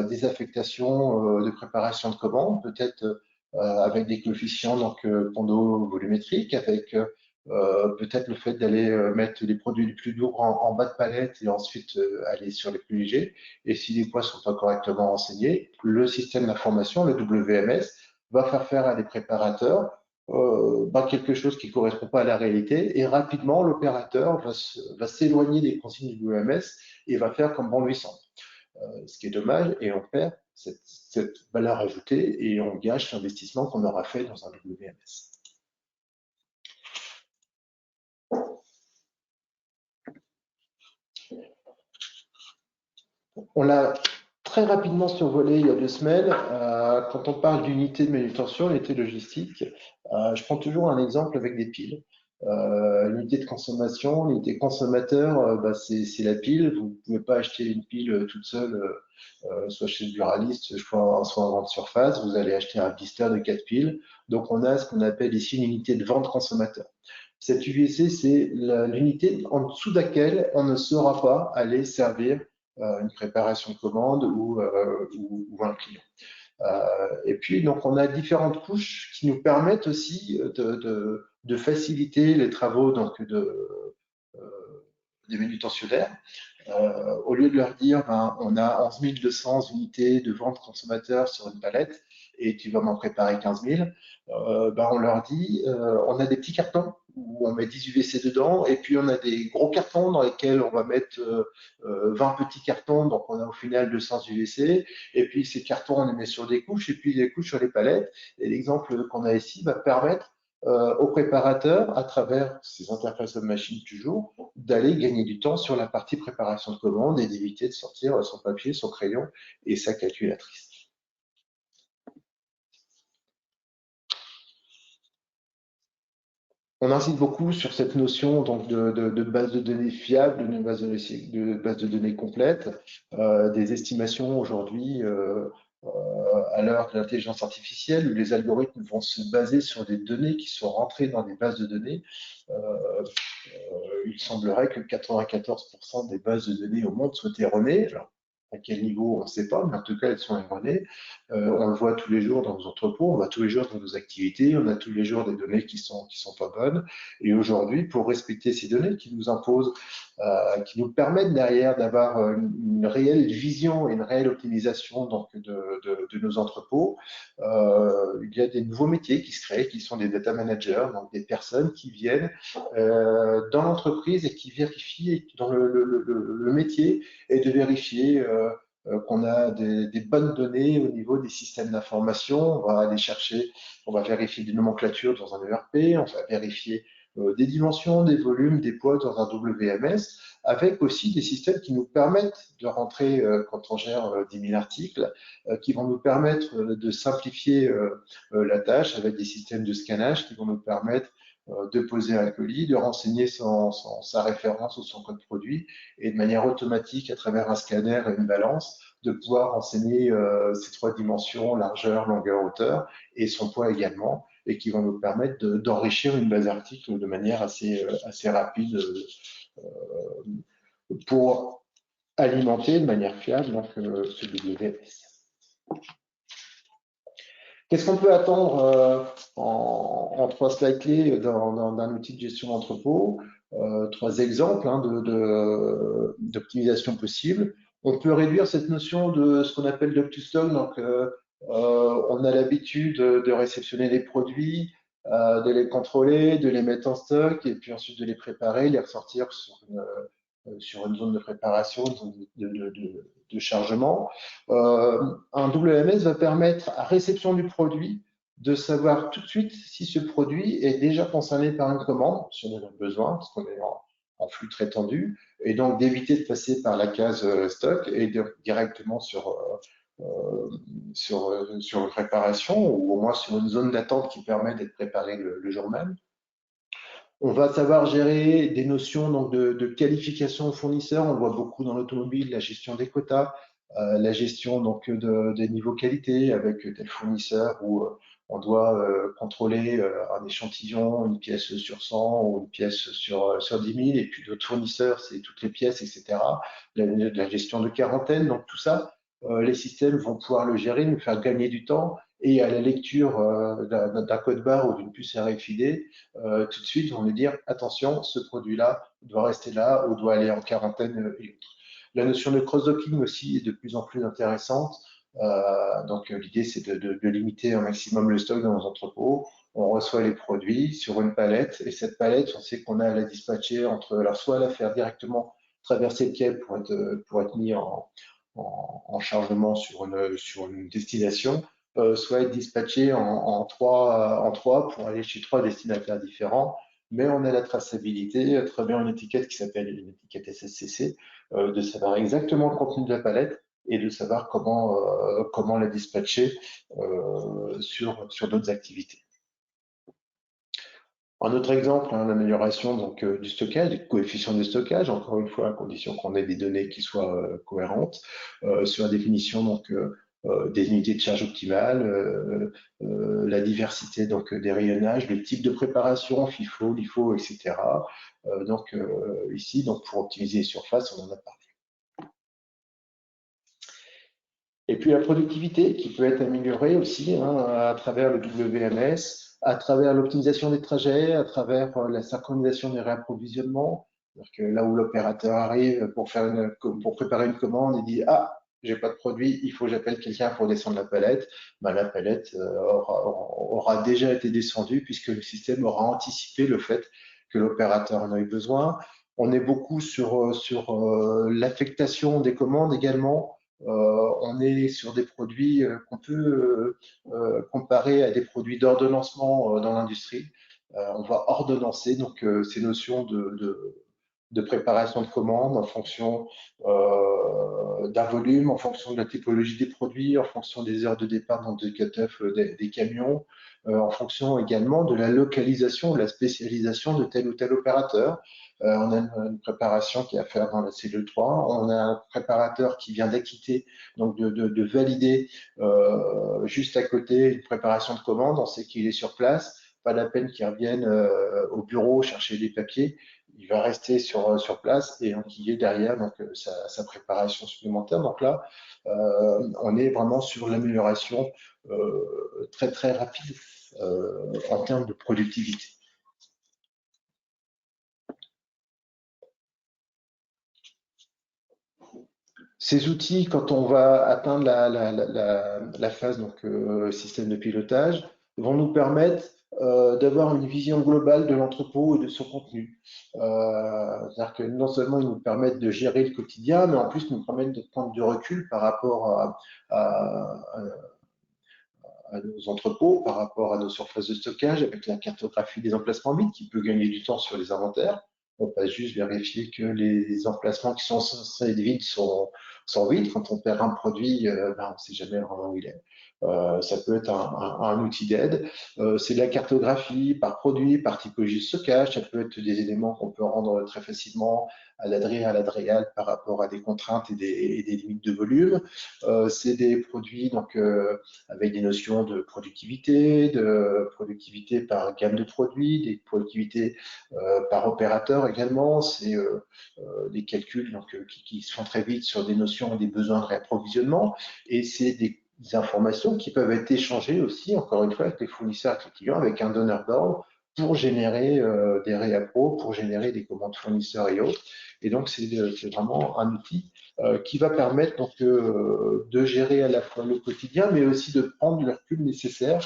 des affectations de préparation de commandes, peut-être avec des coefficients donc pondo-volumétriques, avec peut-être le fait d'aller mettre les produits les plus lourds en bas de palette et ensuite aller sur les plus légers. Et si les poids sont pas correctement renseignés, le système d'information, le WMS, va faire à des préparateurs quelque chose qui correspond pas à la réalité et rapidement l'opérateur va s'éloigner des consignes du WMS et va faire comme bon lui semble. Ce qui est dommage et on perd cette valeur ajoutée et on gâche l'investissement qu'on aura fait dans un WMS. On l'a très rapidement survolé il y a 2 semaines. Quand on parle d'unité de manutention, unité logistique, je prends toujours un exemple avec des piles. L'unité de consommation, l'unité consommateur, c'est la pile. Vous ne pouvez pas acheter une pile toute seule, soit chez le buraliste, soit en grande surface. Vous allez acheter un blister de 4 piles. Donc, on a ce qu'on appelle ici une unité de vente consommateur. Cette UVC, c'est l'unité en dessous de laquelle on ne saura pas aller servir une préparation de commande ou un client. Et puis, donc, on a différentes couches qui nous permettent aussi de faciliter les travaux donc, des manutentionnaires. Au lieu de leur dire, on a 11 200 unités de vente consommateur sur une palette et tu vas m'en préparer 15 000, on leur dit, on a des petits cartons où on met 10 UVC dedans et puis on a des gros cartons dans lesquels on va mettre 20 petits cartons, donc on a au final 200 UVC et puis ces cartons on les met sur des couches et puis des couches sur les palettes et l'exemple qu'on a ici va permettre au préparateur, à travers ces interfaces machine toujours, d'aller gagner du temps sur la partie préparation de commande et d'éviter de sortir son papier, son crayon et sa calculatrice. On insiste beaucoup sur cette notion donc, de base de données fiable, de base de données complète, des estimations aujourd'hui à l'heure de l'intelligence artificielle où les algorithmes vont se baser sur des données qui sont rentrées dans des bases de données. Il semblerait que 94% des bases de données au monde soient erronées. Alors, à quel niveau, on ne sait pas, mais en tout cas, elles sont erronées. On le voit tous les jours dans nos entrepôts, on voit tous les jours dans nos activités, on a tous les jours des données qui sont pas bonnes. Et aujourd'hui, pour respecter ces données qui nous imposent, qui nous permettent derrière d'avoir une réelle vision et une réelle optimisation donc, de nos entrepôts, il y a des nouveaux métiers qui se créent, qui sont des data managers, donc des personnes qui viennent dans l'entreprise et qui vérifient dans le métier et de vérifier qu'on a des bonnes données au niveau des systèmes d'information. On va aller chercher, on va vérifier des nomenclatures dans un ERP, on va vérifier des dimensions, des volumes, des poids dans un WMS, avec aussi des systèmes qui nous permettent de rentrer, quand on gère 10 000 articles, qui vont nous permettre de simplifier la tâche avec des systèmes de scannage qui vont nous permettre de poser un colis, de renseigner sa référence ou son code produit et de manière automatique à travers un scanner et une balance de pouvoir renseigner ces 3 dimensions, largeur, longueur, hauteur et son poids également et qui vont nous permettre d'enrichir une base article de manière assez rapide pour alimenter de manière fiable donc, ce WMS. Qu'est-ce qu'on peut attendre en 3 slides clés d'un outil de gestion d'entrepôt? 3 exemples d'optimisation possible. On peut réduire cette notion de ce qu'on appelle d'up to stock, donc On a l'habitude de réceptionner les produits, de les contrôler, de les mettre en stock et puis ensuite de les préparer, les ressortir sur une zone de préparation, une zone de chargement. Un WMS va permettre à réception du produit de savoir tout de suite si ce produit est déjà concerné par une commande, si on en a besoin, parce qu'on est en flux très tendu, et donc d'éviter de passer par la case stock et directement sur une préparation ou au moins sur une zone d'attente qui permet d'être préparé le jour même. On va savoir gérer des notions donc de qualification aux fournisseurs. On le voit beaucoup dans l'automobile, la gestion des quotas, la gestion donc des niveaux qualité avec tel fournisseur où on doit contrôler un échantillon, une pièce sur 100 ou une pièce sur 10 000 et puis d'autres fournisseurs, c'est toutes les pièces, etc. La gestion de quarantaine, donc tout ça, les systèmes vont pouvoir le gérer, nous faire gagner du temps et à la lecture d'un code barre ou d'une puce RFID, tout de suite, on va dire attention, ce produit-là doit rester là ou doit aller en quarantaine et autres. La notion de cross-docking aussi est de plus en plus intéressante. Donc l'idée, c'est de limiter un maximum le stock dans nos entrepôts. On reçoit les produits sur une palette et cette palette, on sait qu'on a à la dispatcher entre, alors soit la faire directement traverser le quai pour être mis en chargement sur une destination, soit être dispatché en trois pour aller chez trois destinataires différents. Mais on a la traçabilité, très bien une étiquette qui s'appelle une étiquette SSCC, de savoir exactement le contenu de la palette et de savoir comment la dispatcher sur d'autres activités. Un autre exemple, hein, l'amélioration du stockage, des coefficients de stockage, encore une fois, à condition qu'on ait des données qui soient cohérentes, sur la définition des unités de charge optimales, la diversité des rayonnages, le type de préparation, FIFO, LIFO, etc. Ici, pour optimiser les surfaces, on en a parlé. Et puis la productivité qui peut être améliorée aussi hein, à travers le WMS, à travers l'optimisation des trajets, à travers la synchronisation des réapprovisionnements. Que là où l'opérateur arrive pour préparer une commande, il dit ah j'ai pas de produit, il faut que j'appelle quelqu'un pour descendre la palette. Ben, la palette aura déjà été descendue puisque le système aura anticipé le fait que l'opérateur en a eu besoin. On est beaucoup sur l'affectation des commandes également. On est sur des produits qu'on peut comparer à des produits d'ordonnancement dans l'industrie. On va ordonnancer donc ces notions de préparation de commandes en fonction d'un volume, en fonction de la typologie des produits, en fonction des heures de départ donc de cut-off des camions, en fonction également de la localisation, de la spécialisation de tel ou tel opérateur. On a une préparation qui est à faire dans la cellule 3. On a un préparateur qui vient d'acquitter, donc de valider juste à côté une préparation de commande. On sait qu'il est sur place. Pas la peine qu'il revienne au bureau chercher des papiers. Il va rester sur place et enquiller derrière sa préparation supplémentaire. Donc là, on est vraiment sur l'amélioration très très rapide en termes de productivité. Ces outils, quand on va atteindre la phase système de pilotage, vont nous permettre d'avoir une vision globale de l'entrepôt et de son contenu. C'est-à-dire que non seulement ils nous permettent de gérer le quotidien, mais en plus nous permettent de prendre du recul par rapport à nos entrepôts, par rapport à nos surfaces de stockage, avec la cartographie des emplacements vides qui peut gagner du temps sur les inventaires. On passe juste vérifier que les emplacements qui sont censés être vides sont vides. Quand on perd un produit, on ne sait jamais vraiment où il est. Ça peut être un outil d'aide. C'est de la cartographie par produit, par typologie de stockage. Ça peut être des éléments qu'on peut rendre très facilement à l'adréal par rapport à des contraintes et des limites de volume. C'est des produits avec des notions de productivité par gamme de produits, des productivités par opérateur également. C'est des calculs qui se font très vite sur des notions des besoins de réapprovisionnement et c'est des informations qui peuvent être échangées aussi, encore une fois, avec les fournisseurs, avec les clients, avec un donneur d'ordre pour générer des réappros, pour générer des commandes fournisseurs et autres. Et donc, c'est vraiment un outil qui va permettre donc de gérer à la fois le quotidien, mais aussi de prendre le recul nécessaire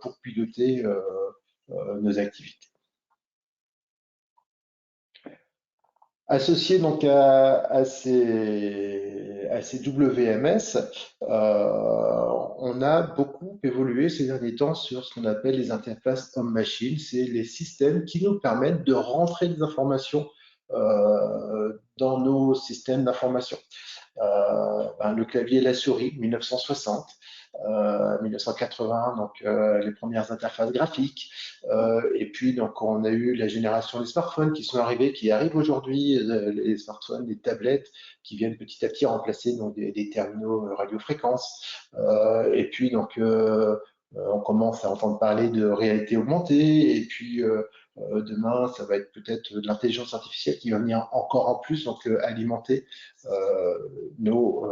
pour piloter nos activités. Associé donc à ces WMS, on a beaucoup évolué ces derniers temps sur ce qu'on appelle les interfaces homme-machine. C'est les systèmes qui nous permettent de rentrer des informations dans nos systèmes d'information. Le clavier et la souris, 1960. 1980, donc les premières interfaces graphiques. Et puis, donc, on a eu la génération des smartphones qui sont arrivés, qui arrivent aujourd'hui, les smartphones, les tablettes, qui viennent petit à petit remplacer donc, des terminaux radiofréquences. Et puis, donc, on commence à entendre parler de réalité augmentée. Et puis, demain, ça va être peut-être de l'intelligence artificielle qui va venir encore en plus, donc alimenter nos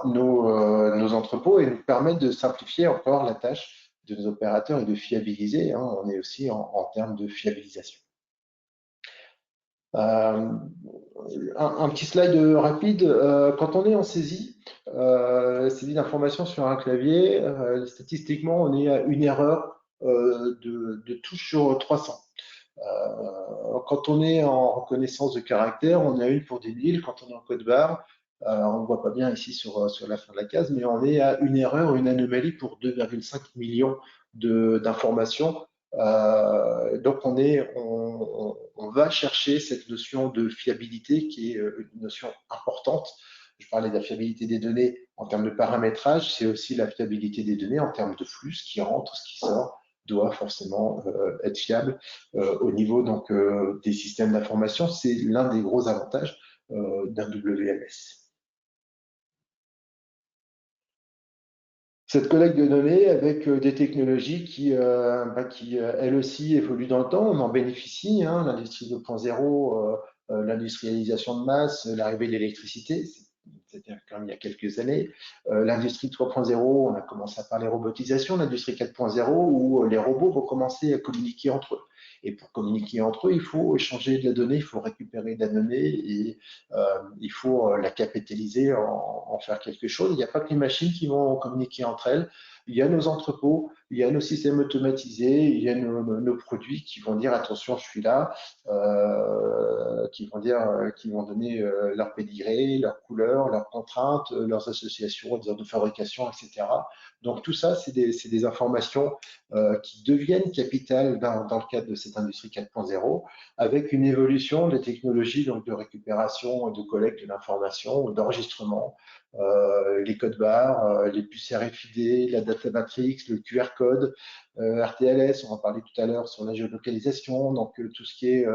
nos entrepôts et nous permettre de simplifier encore la tâche de nos opérateurs et de fiabiliser. Hein, on est aussi en termes de fiabilisation. Un petit slide rapide. Quand on est en saisie d'informations sur un clavier, statistiquement, on est à une erreur de touche sur 300. Quand on est en reconnaissance de caractère, on a une pour des 1000. Quand on est en code barre, on ne voit pas bien ici sur la fin de la case, mais on est à une erreur ou une anomalie pour 2,5 millions d'informations. Donc on va chercher cette notion de fiabilité qui est une notion importante. Je parlais de la fiabilité des données en termes de paramétrage, c'est aussi la fiabilité des données en termes de flux, ce qui rentre, ce qui sort doit forcément être fiable au niveau donc des systèmes d'information. C'est l'un des gros avantages d'un WMS. Cette collecte de données avec des technologies qui elles aussi évoluent dans le temps, on en bénéficie, hein, l'industrie 2.0, l'industrialisation de masse, l'arrivée de l'électricité, c'était quand même il y a quelques années. L'industrie 3.0, on a commencé à parler robotisation, l'industrie 4.0 où les robots vont commencer à communiquer entre eux. Et pour communiquer entre eux, il faut échanger de la donnée, il faut récupérer de la donnée et il faut la capitaliser, en faire quelque chose. Il n'y a pas que les machines qui vont communiquer entre elles. Il y a nos entrepôts, il y a nos systèmes automatisés, il y a nos produits qui vont dire attention, je suis là, qui vont donner leur pédigré, leur couleur, leurs contraintes, leurs associations, des heures de fabrication, etc. Donc tout ça, c'est des informations qui deviennent capitales dans le cadre de cette industrie 4.0, avec une évolution des technologies donc de récupération et de collecte de l'information, d'enregistrement, les codes barres, les puces RFID, la data matrix, le QR code, RTLS, on en parlait tout à l'heure sur la géolocalisation, donc tout ce qui est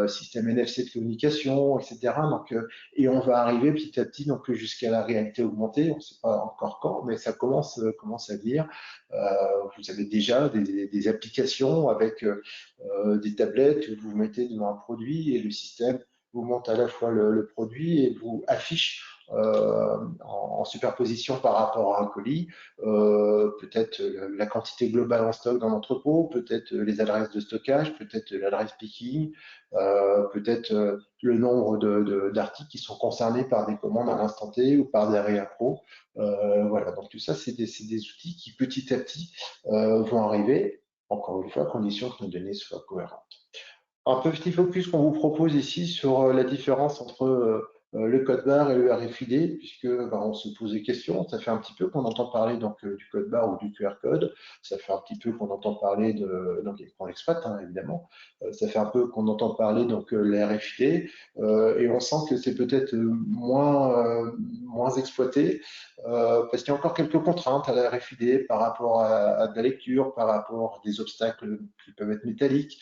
système NFC de communication, etc. Donc, et on va arriver petit à petit donc jusqu'à la réalité augmentée. On ne sait pas encore quand, mais ça commence à venir. Vous avez déjà des applications avec des tablettes où vous mettez devant un produit et le système vous montre à la fois le produit et vous affiche en superposition par rapport à un colis, peut-être la quantité globale en stock dans l'entrepôt, peut-être les adresses de stockage, peut-être l'adresse picking, peut-être le nombre d'articles qui sont concernés par des commandes à l'instant T ou par des réappros. Voilà, donc tout ça, c'est des outils qui petit à petit vont arriver, encore une fois, à condition que nos données soient cohérentes. Un petit focus qu'on vous propose ici sur la différence entre le code barre et le RFID, puisque on se pose des questions. Ça fait un petit peu qu'on entend parler donc du code barre ou du QR code. Ça fait un petit peu qu'on entend parler de l'écran expat, hein, évidemment. Ça fait un peu qu'on entend parler donc les RFID, et on sent que c'est peut-être moins exploité parce qu'il y a encore quelques contraintes à la RFID par rapport à de la lecture, par rapport à des obstacles qui peuvent être métalliques.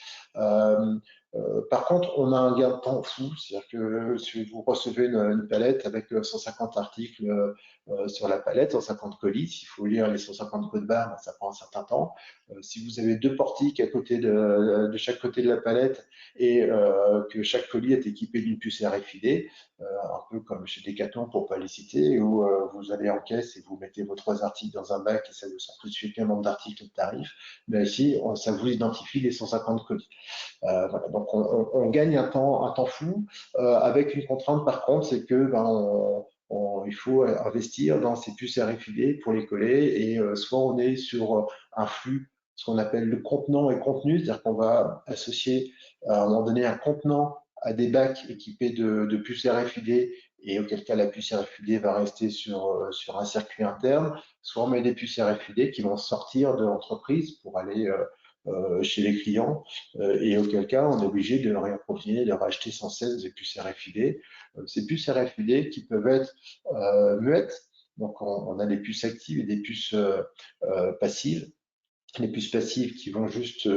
Par contre, on a un gain de temps fou, c'est-à-dire que si vous recevez une palette avec 150 articles sur la palette, 150 colis, s'il faut lire les 150 codes barres, ça prend un certain temps. Si vous avez deux portiques à côté de chaque côté de la palette et que chaque colis est équipé d'une puce RFID, un peu comme chez Decathlon pour pas les citer, où vous allez en caisse et vous mettez vos 3 articles dans un bac et ça vous sort tout de suite le nombre d'articles de tarif, mais ici, ça vous identifie les 150 colis. Voilà. Donc, on gagne un temps fou avec une contrainte, par contre, c'est que il faut investir dans ces puces RFID pour les coller et soit on est sur un flux, ce qu'on appelle le contenant et contenu, c'est-à-dire qu'on va associer à un moment donné un contenant à des bacs équipés de puces RFID et auquel cas la puce RFID va rester sur un circuit interne, soit on met des puces RFID qui vont sortir de l'entreprise pour aller chez les clients et auquel cas on est obligé de réapprovisionner, de racheter sans cesse des puces RFID. Ces puces RFID qui peuvent être muettes, donc on a des puces actives et des puces passives. Les puces passives qui vont juste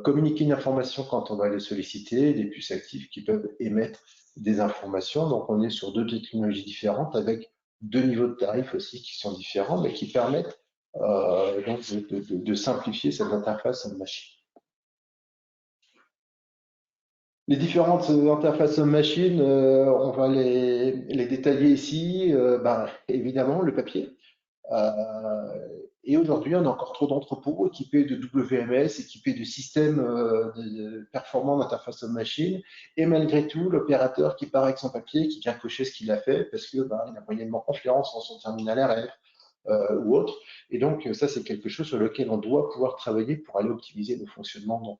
communiquer une information quand on va les solliciter, des puces actives qui peuvent émettre des informations. Donc on est sur deux technologies différentes avec deux niveaux de tarifs aussi qui sont différents, mais qui permettent donc de simplifier cette interface homme-machine. Les différentes interfaces homme-machine, on va les détailler ici. Évidemment, le papier. Et aujourd'hui, on a encore trop d'entrepôts équipés de WMS, équipés de systèmes performants d'interface homme-machine. Et malgré tout, l'opérateur qui part avec son papier, qui vient cocher ce qu'il a fait, parce qu'il a moyennement confiance en son terminal RF ou autre. Et donc, ça, c'est quelque chose sur lequel on doit pouvoir travailler pour aller optimiser nos fonctionnements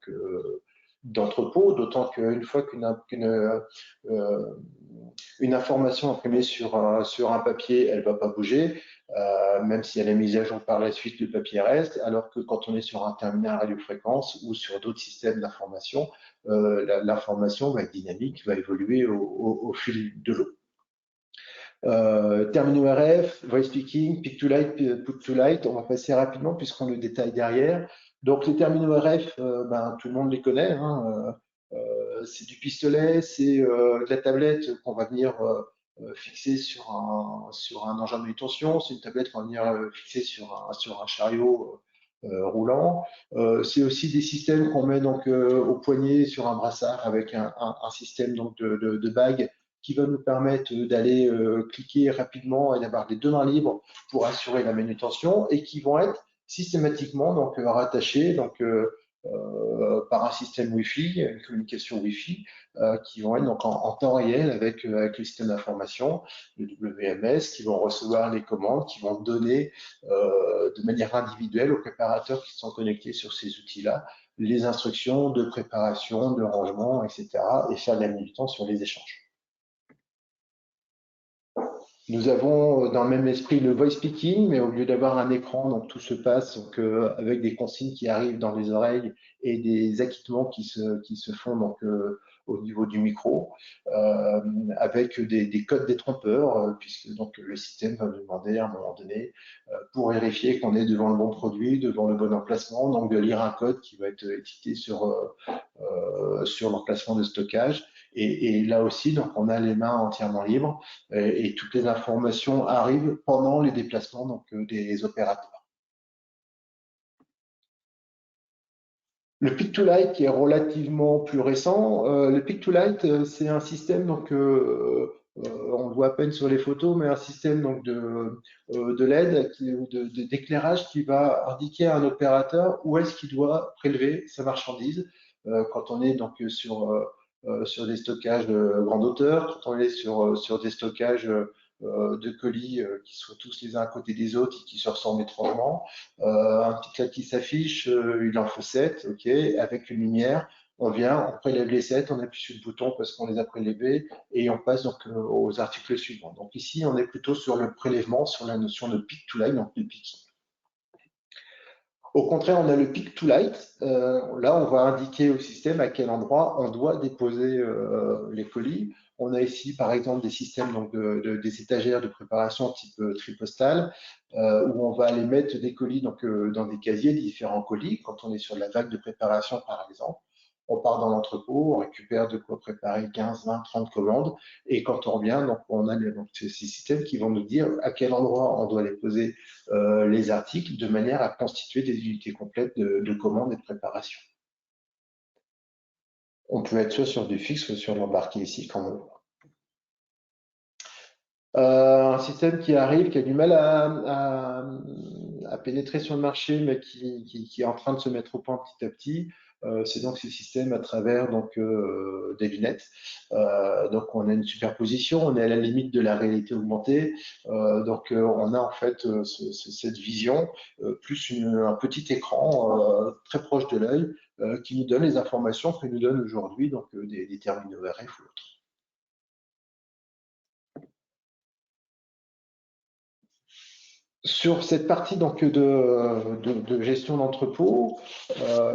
d'entrepôt, d'autant qu'une fois une information imprimée sur un papier, elle ne va pas bouger, même si elle est mise à jour par la suite, le papier reste, alors que quand on est sur un terminal radiofréquence ou sur d'autres systèmes d'information, l'information va être dynamique, va évoluer au fil de l'eau. Terminaux RF, voice speaking, pick to light, put to light, on va passer rapidement puisqu'on le détaille derrière. Donc les terminaux RF, tout le monde les connaît, hein, c'est du pistolet, c'est de la tablette qu'on va venir fixer sur un engin de manutention, c'est une tablette qu'on va venir fixer sur un chariot roulant. C'est aussi des systèmes qu'on met donc au poignet sur un brassard avec un système donc de bague qui va nous permettre d'aller cliquer rapidement et d'avoir les deux mains libres pour assurer la manutention et qui vont être systématiquement donc rattachés par un système Wi-Fi, une communication Wi-Fi, qui vont être donc en temps réel avec le système d'information, le WMS, qui vont recevoir les commandes, qui vont donner de manière individuelle aux préparateurs qui sont connectés sur ces outils-là les instructions de préparation, de rangement, etc. et faire de la manutention sur les échanges. Nous avons dans le même esprit le voice speaking, mais au lieu d'avoir un écran, donc tout se passe donc, avec des consignes qui arrivent dans les oreilles et des acquittements qui se font donc, au niveau du micro, avec des codes détrompeurs, puisque donc le système va nous demander à un moment donné, pour vérifier qu'on est devant le bon produit, devant le bon emplacement, donc de lire un code qui va être étiqueté sur l'emplacement de stockage. Et là aussi, donc, on a les mains entièrement libres et toutes les informations arrivent pendant les déplacements donc, des opérateurs. Le Pick-to-Light qui est relativement plus récent, le Pick-to-Light, c'est un système donc on le voit à peine sur les photos, mais un système donc de LED, d'éclairage qui va indiquer à un opérateur où est-ce qu'il doit prélever sa marchandise quand on est donc sur des stockages de grande hauteur, quand on est sur des stockages de colis qui sont tous les uns à côté des autres et qui se ressemblent étrangement. Un petit claque qui s'affiche, il en faut 7, ok, avec une lumière. On vient, on prélève les 7, on appuie sur le bouton parce qu'on les a prélevés et on passe donc aux articles suivants. Donc ici, on est plutôt sur le prélèvement, sur la notion de pick to line, donc de picking. Au contraire, on a le pick to light. Là, on va indiquer au système à quel endroit on doit déposer les colis. On a ici, par exemple, des systèmes donc des étagères de préparation type tri-postal où on va aller mettre des colis donc, dans des casiers, des différents colis. Quand on est sur la vague de préparation, par exemple, on part dans l'entrepôt, on récupère de quoi préparer 15, 20, 30 commandes. Et quand on revient, donc, on a donc, ces systèmes qui vont nous dire à quel endroit on doit les poser les articles de manière à constituer des unités complètes de commandes et de préparation. On peut être soit sur du fixe, soit sur l'embarqué ici, comme on le voit. Un système qui arrive, qui a du mal à pénétrer sur le marché, mais qui est en train de se mettre au point petit à petit. c'est donc ce système à travers donc, des lunettes. Donc on a une superposition, on est à la limite de la réalité augmentée. Donc on a en fait cette vision plus un petit écran très proche de l'œil qui nous donne les informations que nous donne aujourd'hui donc des terminaux RF ou autres. Sur cette partie donc de gestion d'entrepôt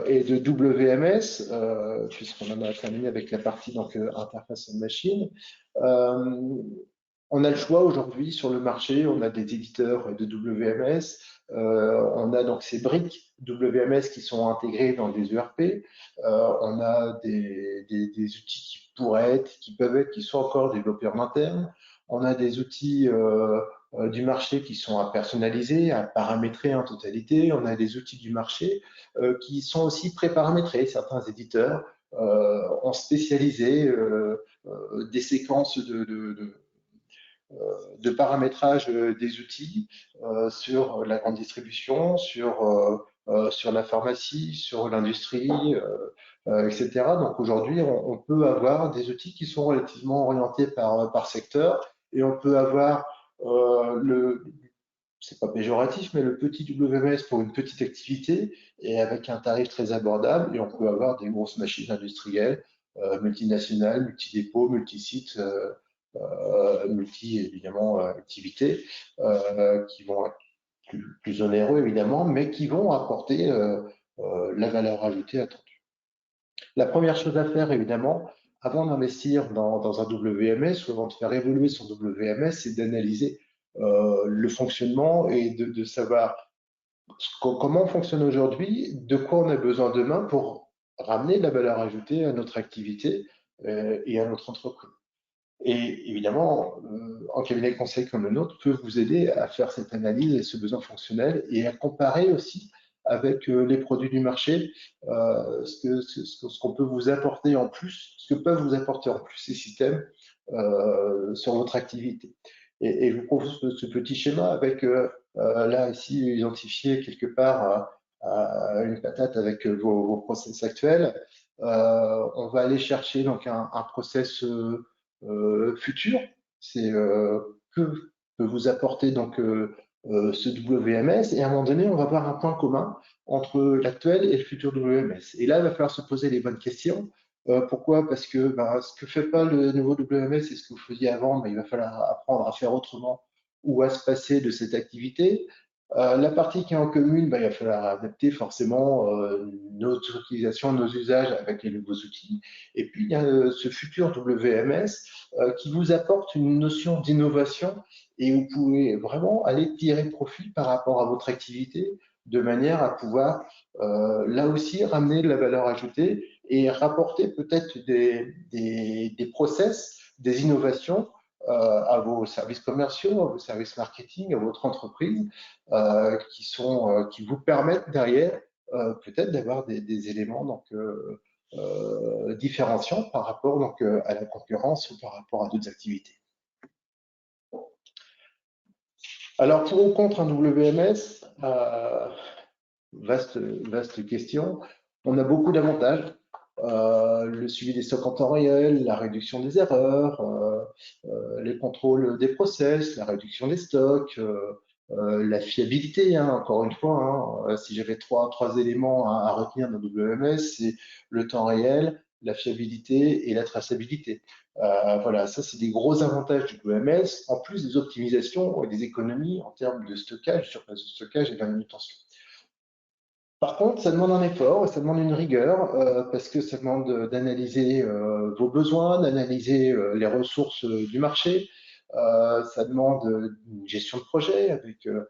et de WMS, puisqu'on en a terminé avec la partie donc interface machine, on a le choix aujourd'hui sur le marché. On a des éditeurs de WMS, on a donc ces briques WMS qui sont intégrées dans des ERP, on a des outils qui peuvent être, qui sont encore développés en interne. On a des outils du marché qui sont à personnaliser, à paramétrer en totalité. On a des outils du marché qui sont aussi pré-paramétrés. Certains éditeurs ont spécialisé des séquences de paramétrage des outils sur la grande distribution, sur la pharmacie, sur l'industrie, etc. Donc aujourd'hui, on peut avoir des outils qui sont relativement orientés par secteur et on peut avoir c'est pas péjoratif, mais le petit WMS pour une petite activité et avec un tarif très abordable. Et on peut avoir des grosses machines industrielles, multinationales, multi-dépôts, multi-sites, évidemment activités qui vont être plus onéreux évidemment, mais qui vont apporter la valeur ajoutée attendue. La première chose à faire évidemment, avant d'investir dans un WMS ou avant de faire évoluer son WMS, c'est d'analyser le fonctionnement et de savoir comment on fonctionne aujourd'hui, de quoi on a besoin demain pour ramener de la valeur ajoutée à notre activité et à notre entreprise. Et évidemment, un cabinet de conseil comme le nôtre peut vous aider à faire cette analyse et ce besoin fonctionnel et à comparer aussi avec les produits du marché, ce qu'on peut vous apporter en plus, ce que peuvent vous apporter en plus ces systèmes sur votre activité. Et je vous propose ce petit schéma avec là ici identifié quelque part une patate avec vos process actuels. On va aller chercher donc un process futur. C'est que peut vous apporter donc ce WMS et à un moment donné, on va avoir un point commun entre l'actuel et le futur WMS. Et là, il va falloir se poser les bonnes questions. Pourquoi? Parce que ce que fait pas le nouveau WMS et ce que vous faisiez avant, il va falloir apprendre à faire autrement ou à se passer de cette activité. La partie qui est en commune, il va falloir adapter forcément notre utilisation, nos usages avec les nouveaux outils. Et puis, il y a ce futur WMS qui vous apporte une notion d'innovation et vous pouvez vraiment aller tirer profit par rapport à votre activité de manière à pouvoir là aussi ramener de la valeur ajoutée et rapporter peut-être des process, des innovations à vos services commerciaux, à vos services marketing, à votre entreprise, qui vous permettent derrière peut-être d'avoir des éléments donc, différenciants par rapport donc, à la concurrence ou par rapport à d'autres activités. Alors, pour ou contre un WMS, vaste question. On a beaucoup d'avantages. Le suivi des stocks en temps réel, la réduction des erreurs, les contrôles des process, la réduction des stocks, la fiabilité, hein, encore une fois. Hein, si j'avais trois éléments à retenir dans WMS, c'est le temps réel, la fiabilité et la traçabilité. Voilà, ça c'est des gros avantages du WMS, en plus des optimisations et des économies en termes de stockage, surface de stockage et de manutention. Par contre, ça demande un effort et ça demande une rigueur parce que ça demande d'analyser vos besoins, d'analyser les ressources du marché. Ça demande une gestion de projet avec de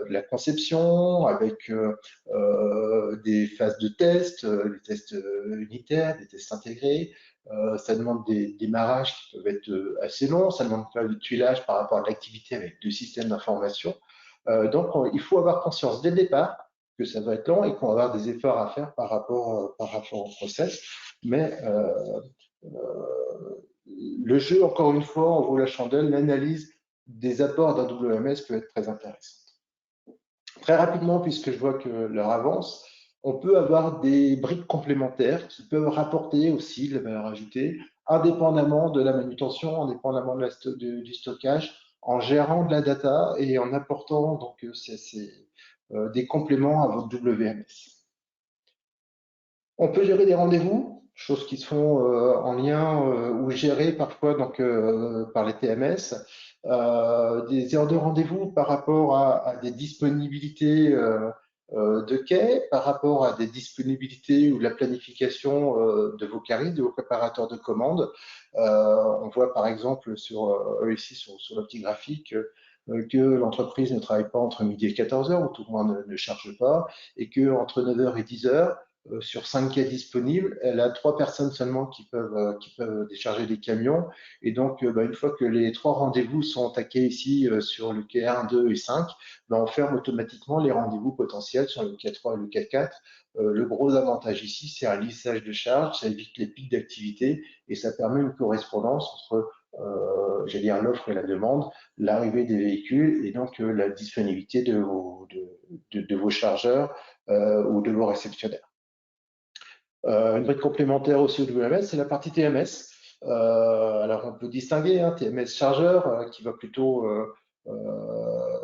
la conception, avec des phases de tests, des tests unitaires, des tests intégrés. Ça demande des démarrages qui peuvent être assez longs. Ça demande pas de tuilage par rapport à l'activité avec deux systèmes d'information. Donc, il faut avoir conscience dès le départ que ça va être long et qu'on va avoir des efforts à faire par rapport au process. Mais le jeu, encore une fois, en vaut la chandelle. L'analyse des apports d'un WMS peut être très intéressante. Très rapidement, puisque je vois que l'heure avance, on peut avoir des briques complémentaires qui peuvent rapporter aussi de la valeur ajoutée, indépendamment de la manutention, indépendamment du stockage, en gérant de la data et en apportant donc des compléments à votre WMS. On peut gérer des rendez-vous, choses qui se font en lien ou gérées parfois donc, par les TMS, des heures de rendez-vous par rapport à des disponibilités de quai, par rapport à des disponibilités ou la planification de vos caristes, de vos préparateurs de commandes. On voit par exemple ici sur le petit graphique que l'entreprise ne travaille pas entre midi et 14 heures, ou tout le monde ne charge pas, et que entre 9 heures et 10 heures, sur 5 quais disponibles, elle a 3 personnes seulement qui peuvent décharger des camions. Et donc, une fois que les 3 rendez-vous sont attaqués ici sur le quai 1, 2 et 5, on ferme automatiquement les rendez-vous potentiels sur le quai 3 et le quai 4. Le gros avantage ici, c'est un lissage de charge, ça évite les pics d'activité et ça permet une correspondance entre j'allais dire l'offre et la demande, l'arrivée des véhicules et donc la disponibilité de vos chargeurs ou de vos réceptionnaires. Une brique complémentaire aussi au WMS, c'est la partie TMS. Alors on peut distinguer TMS chargeur qui va plutôt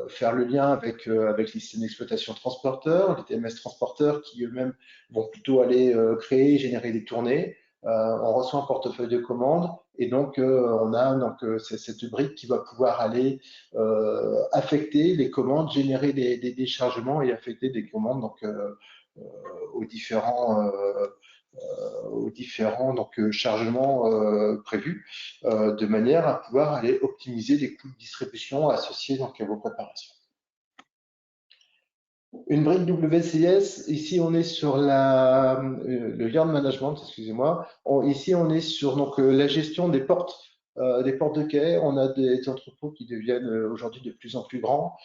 faire le lien avec les systèmes d'exploitation transporteurs, les TMS transporteurs qui eux-mêmes vont plutôt aller créer, générer des tournées. On reçoit un portefeuille de commandes et donc on a cette brique qui va pouvoir aller affecter les commandes, générer des déchargements et affecter des commandes donc aux différents chargements prévus, de manière à pouvoir aller optimiser les coûts de distribution associés donc, à vos préparations. Une brique WCS, ici on est sur le yard management, excusez-moi. Ici on est sur donc, la gestion des portes de quai. On a des entrepôts qui deviennent aujourd'hui de plus en plus grands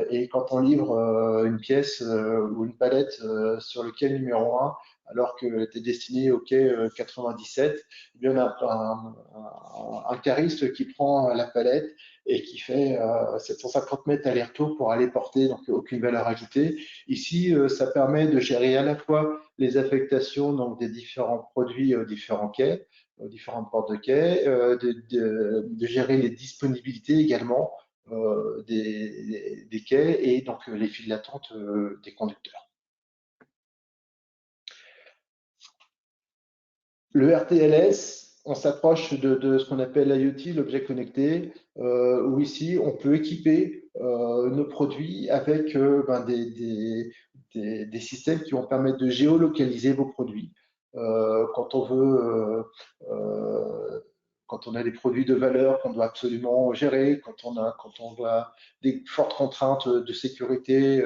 et quand on livre une pièce ou une palette sur le quai numéro 1, alors qu'elle était destinée au quai 97, eh bien, on a un cariste qui prend la palette et qui fait 750 mètres aller-retour pour aller porter donc aucune valeur ajoutée. Ici, ça permet de gérer à la fois les affectations donc, des différents produits aux différents quais, aux différentes portes de quai, de gérer les disponibilités également des quais et donc les files d'attente des conducteurs. Le RTLS, on s'approche de ce qu'on appelle l'IoT, l'objet connecté, où ici on peut équiper nos produits avec des systèmes qui vont permettre de géolocaliser vos produits. Quand on veut, quand on a des produits de valeur qu'on doit absolument gérer, quand on a des fortes contraintes de sécurité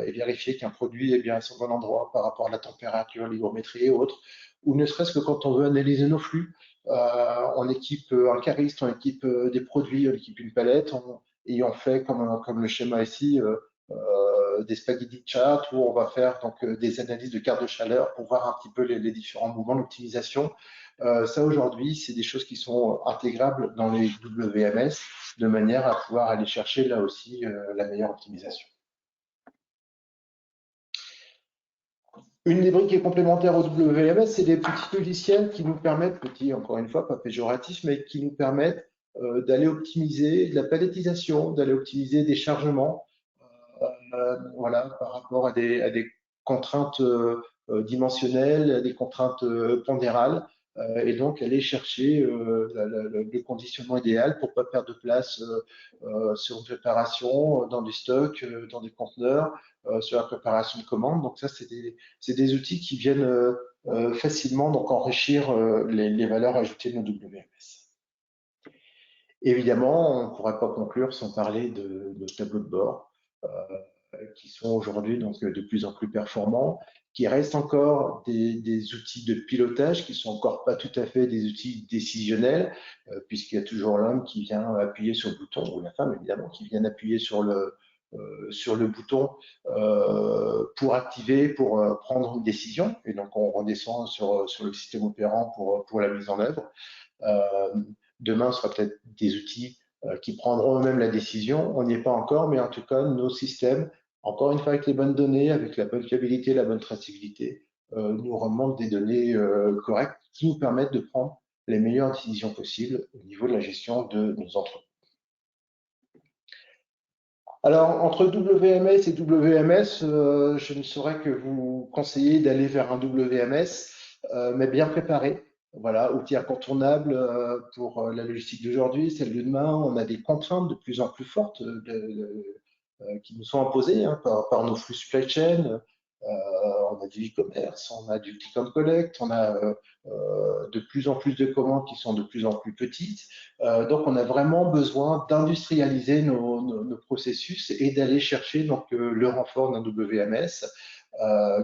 et vérifier qu'un produit est bien à son bon endroit par rapport à la température, l'hygrométrie et autres, ou ne serait-ce que quand on veut analyser nos flux, on équipe un cariste, on équipe des produits, on équipe une palette, et on fait comme le schéma ici, des spaghetti charts où on va faire donc des analyses de carte de chaleur pour voir un petit peu les différents mouvements d'optimisation. Ça aujourd'hui, c'est des choses qui sont intégrables dans les WMS de manière à pouvoir aller chercher là aussi la meilleure optimisation. Une des briques qui est complémentaire au WMS, c'est des petits logiciels qui nous permettent, petits encore une fois, pas péjoratifs, mais qui nous permettent d'aller optimiser de la palettisation, d'aller optimiser des chargements, voilà, par rapport à des contraintes dimensionnelles, à des contraintes pondérales, et donc aller chercher le conditionnement idéal pour pas perdre de place sur une préparation, dans du stock, dans des conteneurs, sur la préparation de commandes. Donc ça, c'est des outils qui viennent facilement donc enrichir les valeurs ajoutées de nos WMS. Évidemment, on ne pourrait pas conclure sans parler de tableaux de bord qui sont aujourd'hui donc de plus en plus performants, qui restent encore des outils de pilotage, qui sont encore pas tout à fait des outils décisionnels, puisqu'il y a toujours l'homme qui vient appuyer sur le bouton, ou la femme évidemment, qui vient appuyer sur le bouton pour activer, pour prendre une décision. Et donc on redescend sur le système opérant pour la mise en œuvre. Demain, ce sera peut-être des outils qui prendront eux-mêmes la décision. On n'y est pas encore, mais en tout cas, nos systèmes encore une fois avec les bonnes données, avec la bonne fiabilité, la bonne traçabilité, nous remonte des données correctes qui nous permettent de prendre les meilleures décisions possibles au niveau de la gestion de nos entreprises. Alors, entre WMS et WMS, je ne saurais que vous conseiller d'aller vers un WMS, mais bien préparé. Voilà, outil incontournable pour la logistique d'aujourd'hui, celle de demain. On a des contraintes de plus en plus fortes qui nous sont imposées par nos flux supply chain. On a du e-commerce, on a du click and collect, on a de plus en plus de commandes qui sont de plus en plus petites. Donc, on a vraiment besoin d'industrialiser nos processus et d'aller chercher donc, le renfort d'un WMS.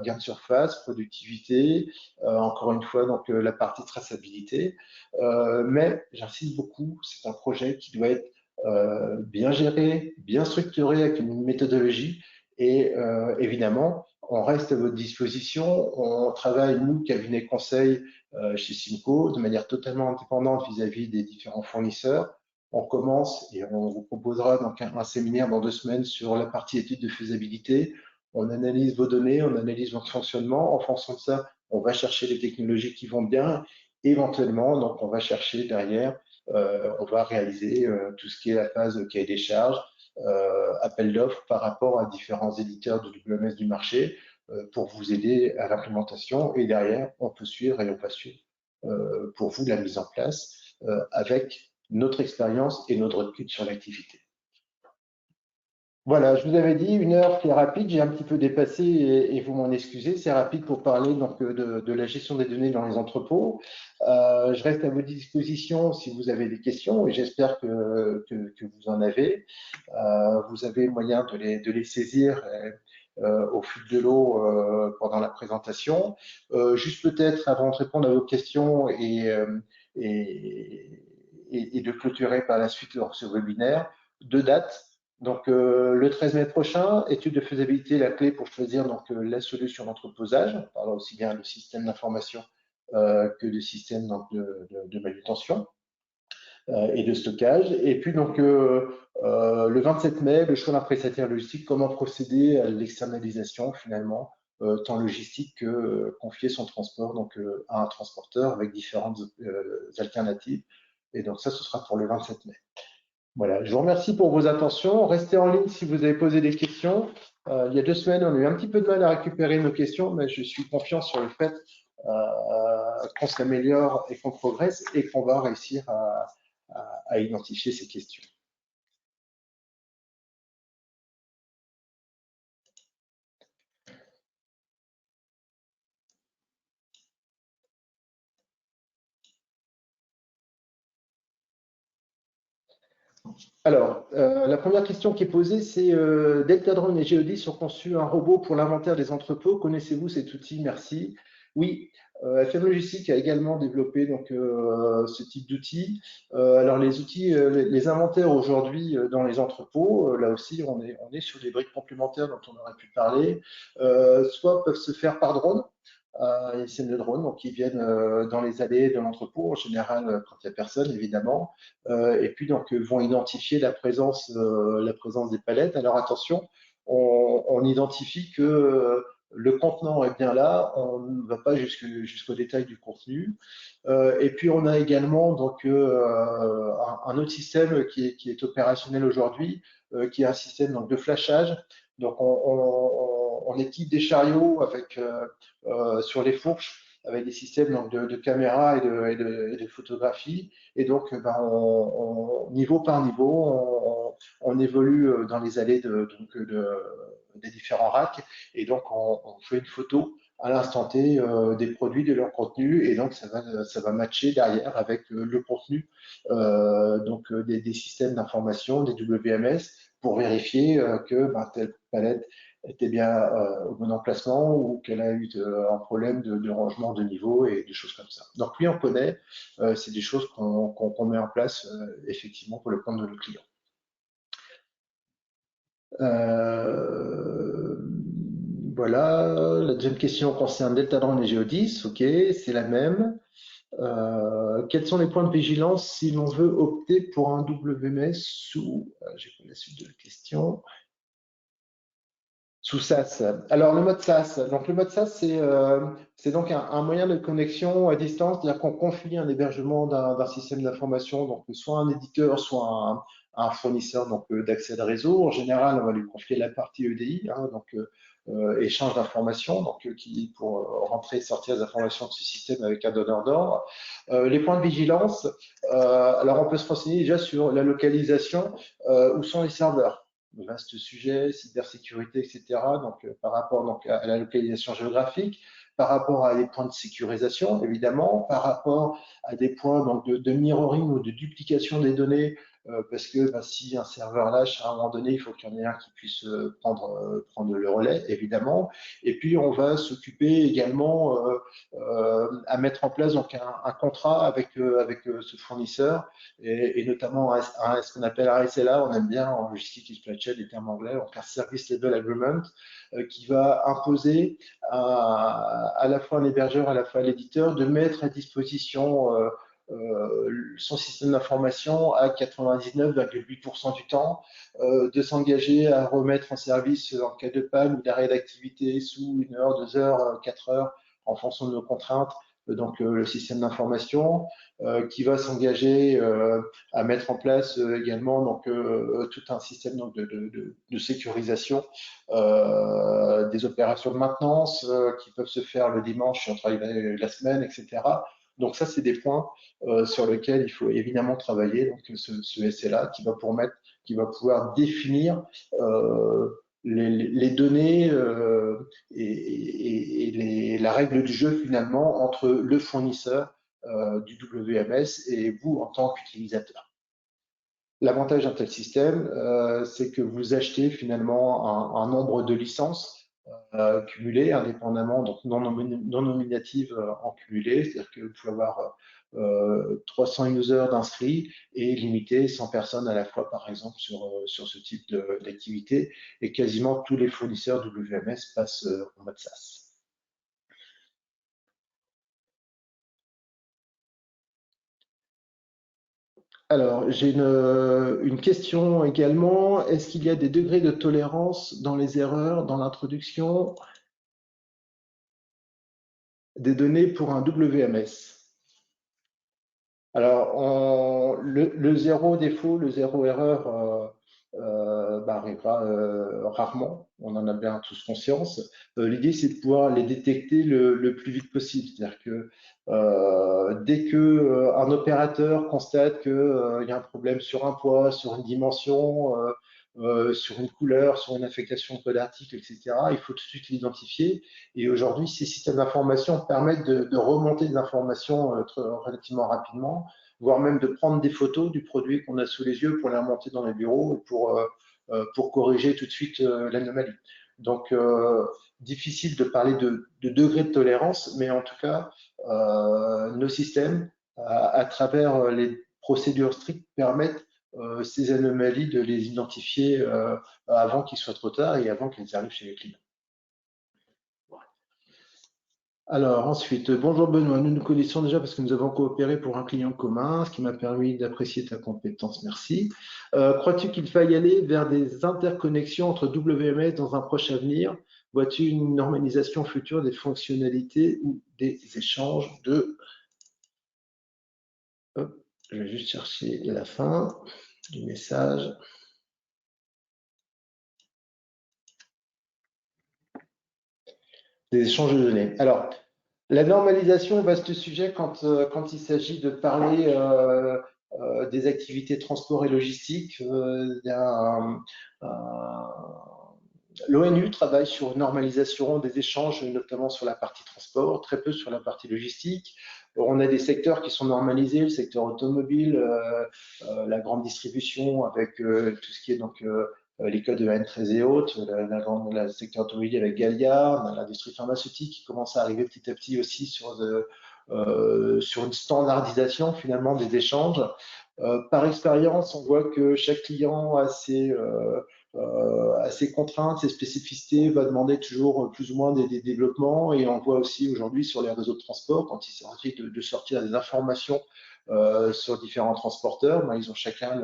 Gain de surface, productivité, encore une fois donc la partie traçabilité. Mais j'insiste beaucoup, c'est un projet qui doit être bien géré, bien structuré avec une méthodologie et évidemment on reste à votre disposition. On travaille, nous, cabinet conseil chez Simco, de manière totalement indépendante vis-à-vis des différents fournisseurs. On commence et on vous proposera donc un séminaire dans 2 semaines sur la partie étude de faisabilité. On analyse vos données, on analyse votre fonctionnement. En fonction de ça, on va chercher les technologies qui vont bien. Éventuellement, donc, on va chercher derrière, on va réaliser tout ce qui est la phase de cahier des charges, appel d'offres par rapport à différents éditeurs de WMS du marché pour vous aider à l'implémentation. Et derrière, on peut suivre et on va suivre pour vous la mise en place avec notre expérience et notre recul sur l'activité. Voilà, je vous avais dit 1 heure qui est rapide, j'ai un petit peu dépassé et vous m'en excusez, c'est rapide pour parler donc, de la gestion des données dans les entrepôts. Je reste à votre disposition si vous avez des questions et j'espère que vous en avez. Vous avez le moyen de les saisir au fil de l'eau pendant la présentation. Juste peut-être avant de répondre à vos questions et de clôturer par la suite ce webinaire, 2 dates. Donc, le 13 mai prochain, étude de faisabilité, la clé pour choisir donc, la solution d'entreposage. On parlera aussi bien de système d'information que de système donc, de manutention et de stockage. Et puis, donc, le 27 mai, le choix d'un prestataire logistique, comment procéder à l'externalisation finalement, tant logistique que confier son transport donc, à un transporteur avec différentes alternatives. Et donc, ça, ce sera pour le 27 mai. Voilà, je vous remercie pour vos attentions. Restez en ligne si vous avez posé des questions. Il y a 2 semaines, on a eu un petit peu de mal à récupérer nos questions, mais je suis confiant sur le fait qu'on s'améliore et qu'on progresse et qu'on va réussir à identifier ces questions. Alors, la première question qui est posée, c'est Deltadrone et Geodis ont conçu un robot pour l'inventaire des entrepôts. Connaissez-vous cet outil? Merci. Oui, FM Logistique a également développé donc, ce type d'outils. Alors, les outils, les inventaires aujourd'hui dans les entrepôts, là aussi, on est sur des briques complémentaires dont on aurait pu parler, soit peuvent se faire par drone. Des scènes de drones donc, qui viennent dans les allées de l'entrepôt, en général quand il n'y a personne évidemment, et puis donc vont identifier la présence des palettes. Alors attention, on identifie que le contenant est bien là, on ne va pas jusqu'au détail du contenu. Et puis on a également donc un autre système qui est opérationnel aujourd'hui, qui est un système donc, de flashage. Donc on équipe des chariots avec sur les fourches avec des systèmes donc, de caméras et de photographie. Et donc, ben, niveau par niveau, on évolue dans les allées des différents racks. Et donc, on fait une photo à l'instant T des produits, de leur contenu. Et donc, ça va matcher derrière avec le contenu donc, des systèmes d'information, des WMS, pour vérifier que ben, telle palette était bien au bon emplacement ou qu'elle a eu un problème de rangement de niveau et des choses comme ça. Donc oui, on connaît, c'est des choses qu'on met en place effectivement pour le compte de nos clients. Voilà, la deuxième question concerne Deltadrone et Geodis, ok, c'est la même. Quels sont les points de vigilance si l'on veut opter pour un WMS sous... J'ai pas la suite de la question. Sous SaaS. Alors, le mode SaaS. Donc, le mode SaaS, c'est donc un moyen de connexion à distance, c'est-à-dire qu'on confie un hébergement d'un système d'information, donc soit un éditeur, soit un fournisseur donc d'accès de réseau. En général, on va lui confier la partie EDI, hein, donc échange d'informations, donc qui pour rentrer et sortir des informations de ce système avec un donneur d'ordre. Les points de vigilance. Alors, on peut se renseigner déjà sur la localisation, où sont les serveurs. Vaste sujet, cybersécurité, etc. Donc, par rapport donc, à la localisation géographique, par rapport à des points de sécurisation, évidemment, par rapport à des points donc, de mirroring ou de duplication des données, parce que si un serveur lâche à un moment donné, il faut qu'il y en ait un qui puisse prendre le relais, évidemment. Et puis, on va s'occuper également à mettre en place donc, un contrat avec ce fournisseur et notamment ce qu'on appelle un SLA, on aime bien en logistique et supply chain les termes anglais, donc un Service Level Agreement, qui va imposer à la fois à l'hébergeur, à la fois à l'éditeur, de mettre à disposition son système d'information à 99,8% du temps, de s'engager à remettre en service en cas de panne ou d'arrêt d'activité sous 1 heure, 2 heures, 4 heures, en fonction de nos contraintes, donc le système d'information, qui va s'engager à mettre en place également donc, tout un système donc, de sécurisation des opérations de maintenance qui peuvent se faire le dimanche si on travaille la semaine, etc. Donc ça, c'est des points sur lesquels il faut évidemment travailler. Donc ce SLA qui va pouvoir définir les données et la règle du jeu finalement entre le fournisseur du WMS et vous en tant qu'utilisateur. L'avantage d'un tel système, c'est que vous achetez finalement un nombre de licences cumulées indépendamment, donc non nominatives en cumulé, c'est-à-dire que vous pouvez avoir 300 users d'inscrits et limiter 100 personnes à la fois, par exemple, sur ce type d'activité. Et quasiment tous les fournisseurs WMS passent en mode SaaS. Alors, j'ai une question également. Est-ce qu'il y a des degrés de tolérance dans les erreurs dans l'introduction des données pour un WMS? Alors, le zéro défaut, le zéro erreur arrivera rarement. On en a bien tous conscience. L'idée, c'est de pouvoir les détecter le plus vite possible. C'est-à-dire que dès que un opérateur constate qu'il y a un problème sur un poids, sur une dimension, sur une couleur, sur une affectation de code article, etc., il faut tout de suite l'identifier. Et aujourd'hui, ces systèmes d'information permettent de remonter des informations relativement rapidement, voire même de prendre des photos du produit qu'on a sous les yeux pour les remonter dans les bureaux pour corriger tout de suite l'anomalie. Donc, difficile de parler de degré de tolérance, mais en tout cas, nos systèmes, à travers les procédures strictes, permettent ces anomalies de les identifier avant qu'il soit trop tard et avant qu'elles arrivent chez les clients. Alors ensuite, bonjour Benoît, nous nous connaissons déjà parce que nous avons coopéré pour un client commun, ce qui m'a permis d'apprécier ta compétence, merci. Crois-tu qu'il faille aller vers des interconnexions entre WMS dans un proche avenir? Vois-tu une normalisation future des fonctionnalités ou des échanges de... Hop, je vais juste chercher la fin du message. Des échanges de données. Alors, la normalisation, vaste sujet quand il s'agit de parler des activités transport et logistique. L'ONU travaille sur une normalisation des échanges, notamment sur la partie transport, très peu sur la partie logistique. On a des secteurs qui sont normalisés, le secteur automobile, la grande distribution avec tout ce qui est donc les codes EN13 et autres, le secteur automobile avec Galliard, l'industrie pharmaceutique qui commence à arriver petit à petit aussi sur une standardisation finalement des échanges. Par expérience, on voit que chaque client a ses contraintes, ses spécificités, va demander toujours plus ou moins des développements. Et on voit aussi aujourd'hui sur les réseaux de transport, quand il s'agit de sortir des informations sur différents transporteurs, ils ont chacun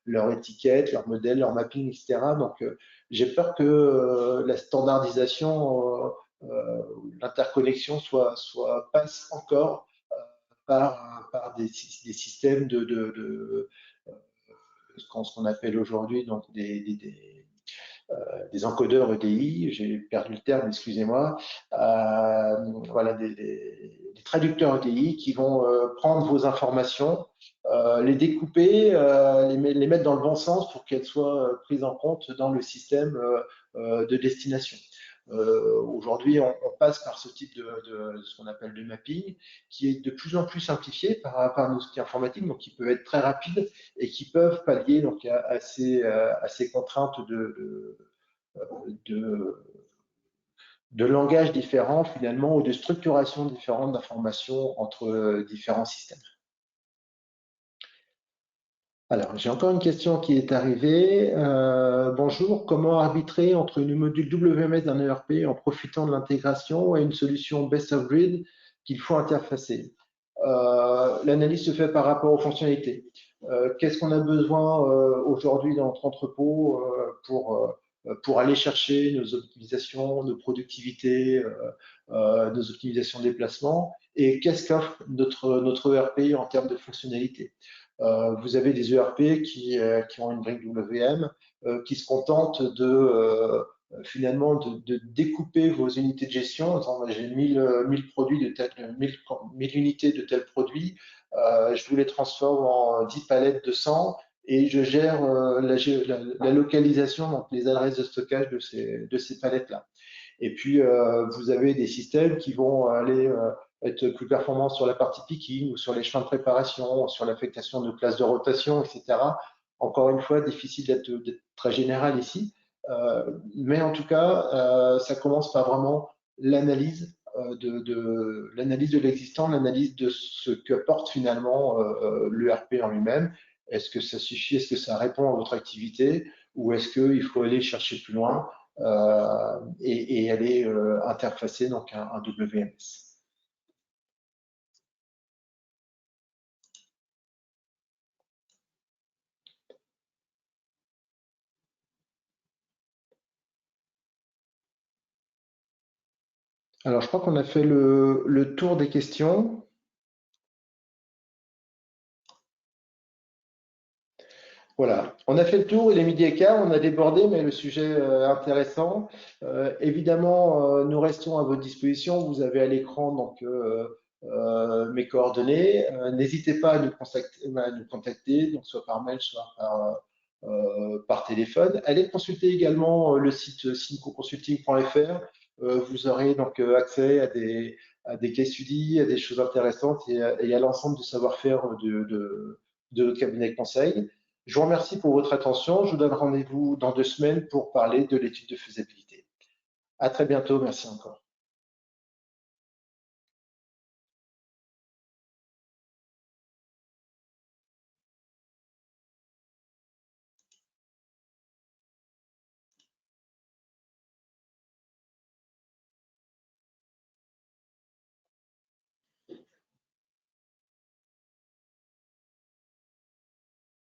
leur étiquette, leur modèle, leur mapping, etc. Donc, j'ai peur que la standardisation, l'interconnexion passe encore par des systèmes ce qu'on appelle aujourd'hui donc des encodeurs EDI, j'ai perdu le terme, excusez-moi, voilà, des traducteurs EDI qui vont prendre vos informations, les découper, les mettre dans le bon sens pour qu'elles soient prises en compte dans le système de destination. Aujourd'hui, on passe par ce type de ce qu'on appelle du mapping, qui est de plus en plus simplifié par nos outils informatiques, donc qui peuvent être très rapides et qui peuvent pallier donc à ces contraintes de, de langage différents finalement ou de structuration différente d'informations entre différents systèmes. Alors, j'ai encore une question qui est arrivée. Bonjour, comment arbitrer entre une module WMS d'un ERP en profitant de l'intégration et une solution best of breed qu'il faut interfacer? L'analyse se fait par rapport aux fonctionnalités. Qu'est-ce qu'on a besoin aujourd'hui dans notre entrepôt pour aller chercher nos optimisations, nos productivités, nos optimisations de déplacement, et qu'est-ce qu'offre notre ERP en termes de fonctionnalités? Vous avez des ERP qui ont une brique WM, qui se contentent finalement de découper vos unités de gestion en disant j'ai 1000 produits de 1000 unités de tel produit, je vous les transforme en 10 palettes de 100 et je gère la localisation, donc les adresses de stockage de ces palettes-là. Et puis, vous avez des systèmes qui vont aller être plus performants sur la partie picking ou sur les chemins de préparation, sur l'affectation de classes de rotation, etc. Encore une fois, difficile d'être très général ici. Mais en tout cas, ça commence par vraiment l'analyse l'analyse de l'existant, l'analyse de ce qu'apporte finalement l'ERP en lui-même. Est-ce que ça suffit? Est-ce que ça répond à votre activité? Ou est-ce qu'il faut aller chercher plus loin et aller interfacer donc un WMS? Alors, je crois qu'on a fait le tour des questions. Voilà, on a fait le tour, il est midi et quart, on a débordé, mais le sujet est intéressant. Évidemment, nous restons à votre disposition. Vous avez à l'écran donc mes coordonnées. N'hésitez pas à nous contacter, donc soit par mail, soit par téléphone. Allez consulter également le site simcoconsulting.fr. Vous aurez donc accès à des case studies, à des choses intéressantes et à l'ensemble du savoir-faire de notre cabinet de conseil. Je vous remercie pour votre attention. Je vous donne rendez-vous dans 2 semaines pour parler de l'étude de faisabilité. À très bientôt. Merci encore.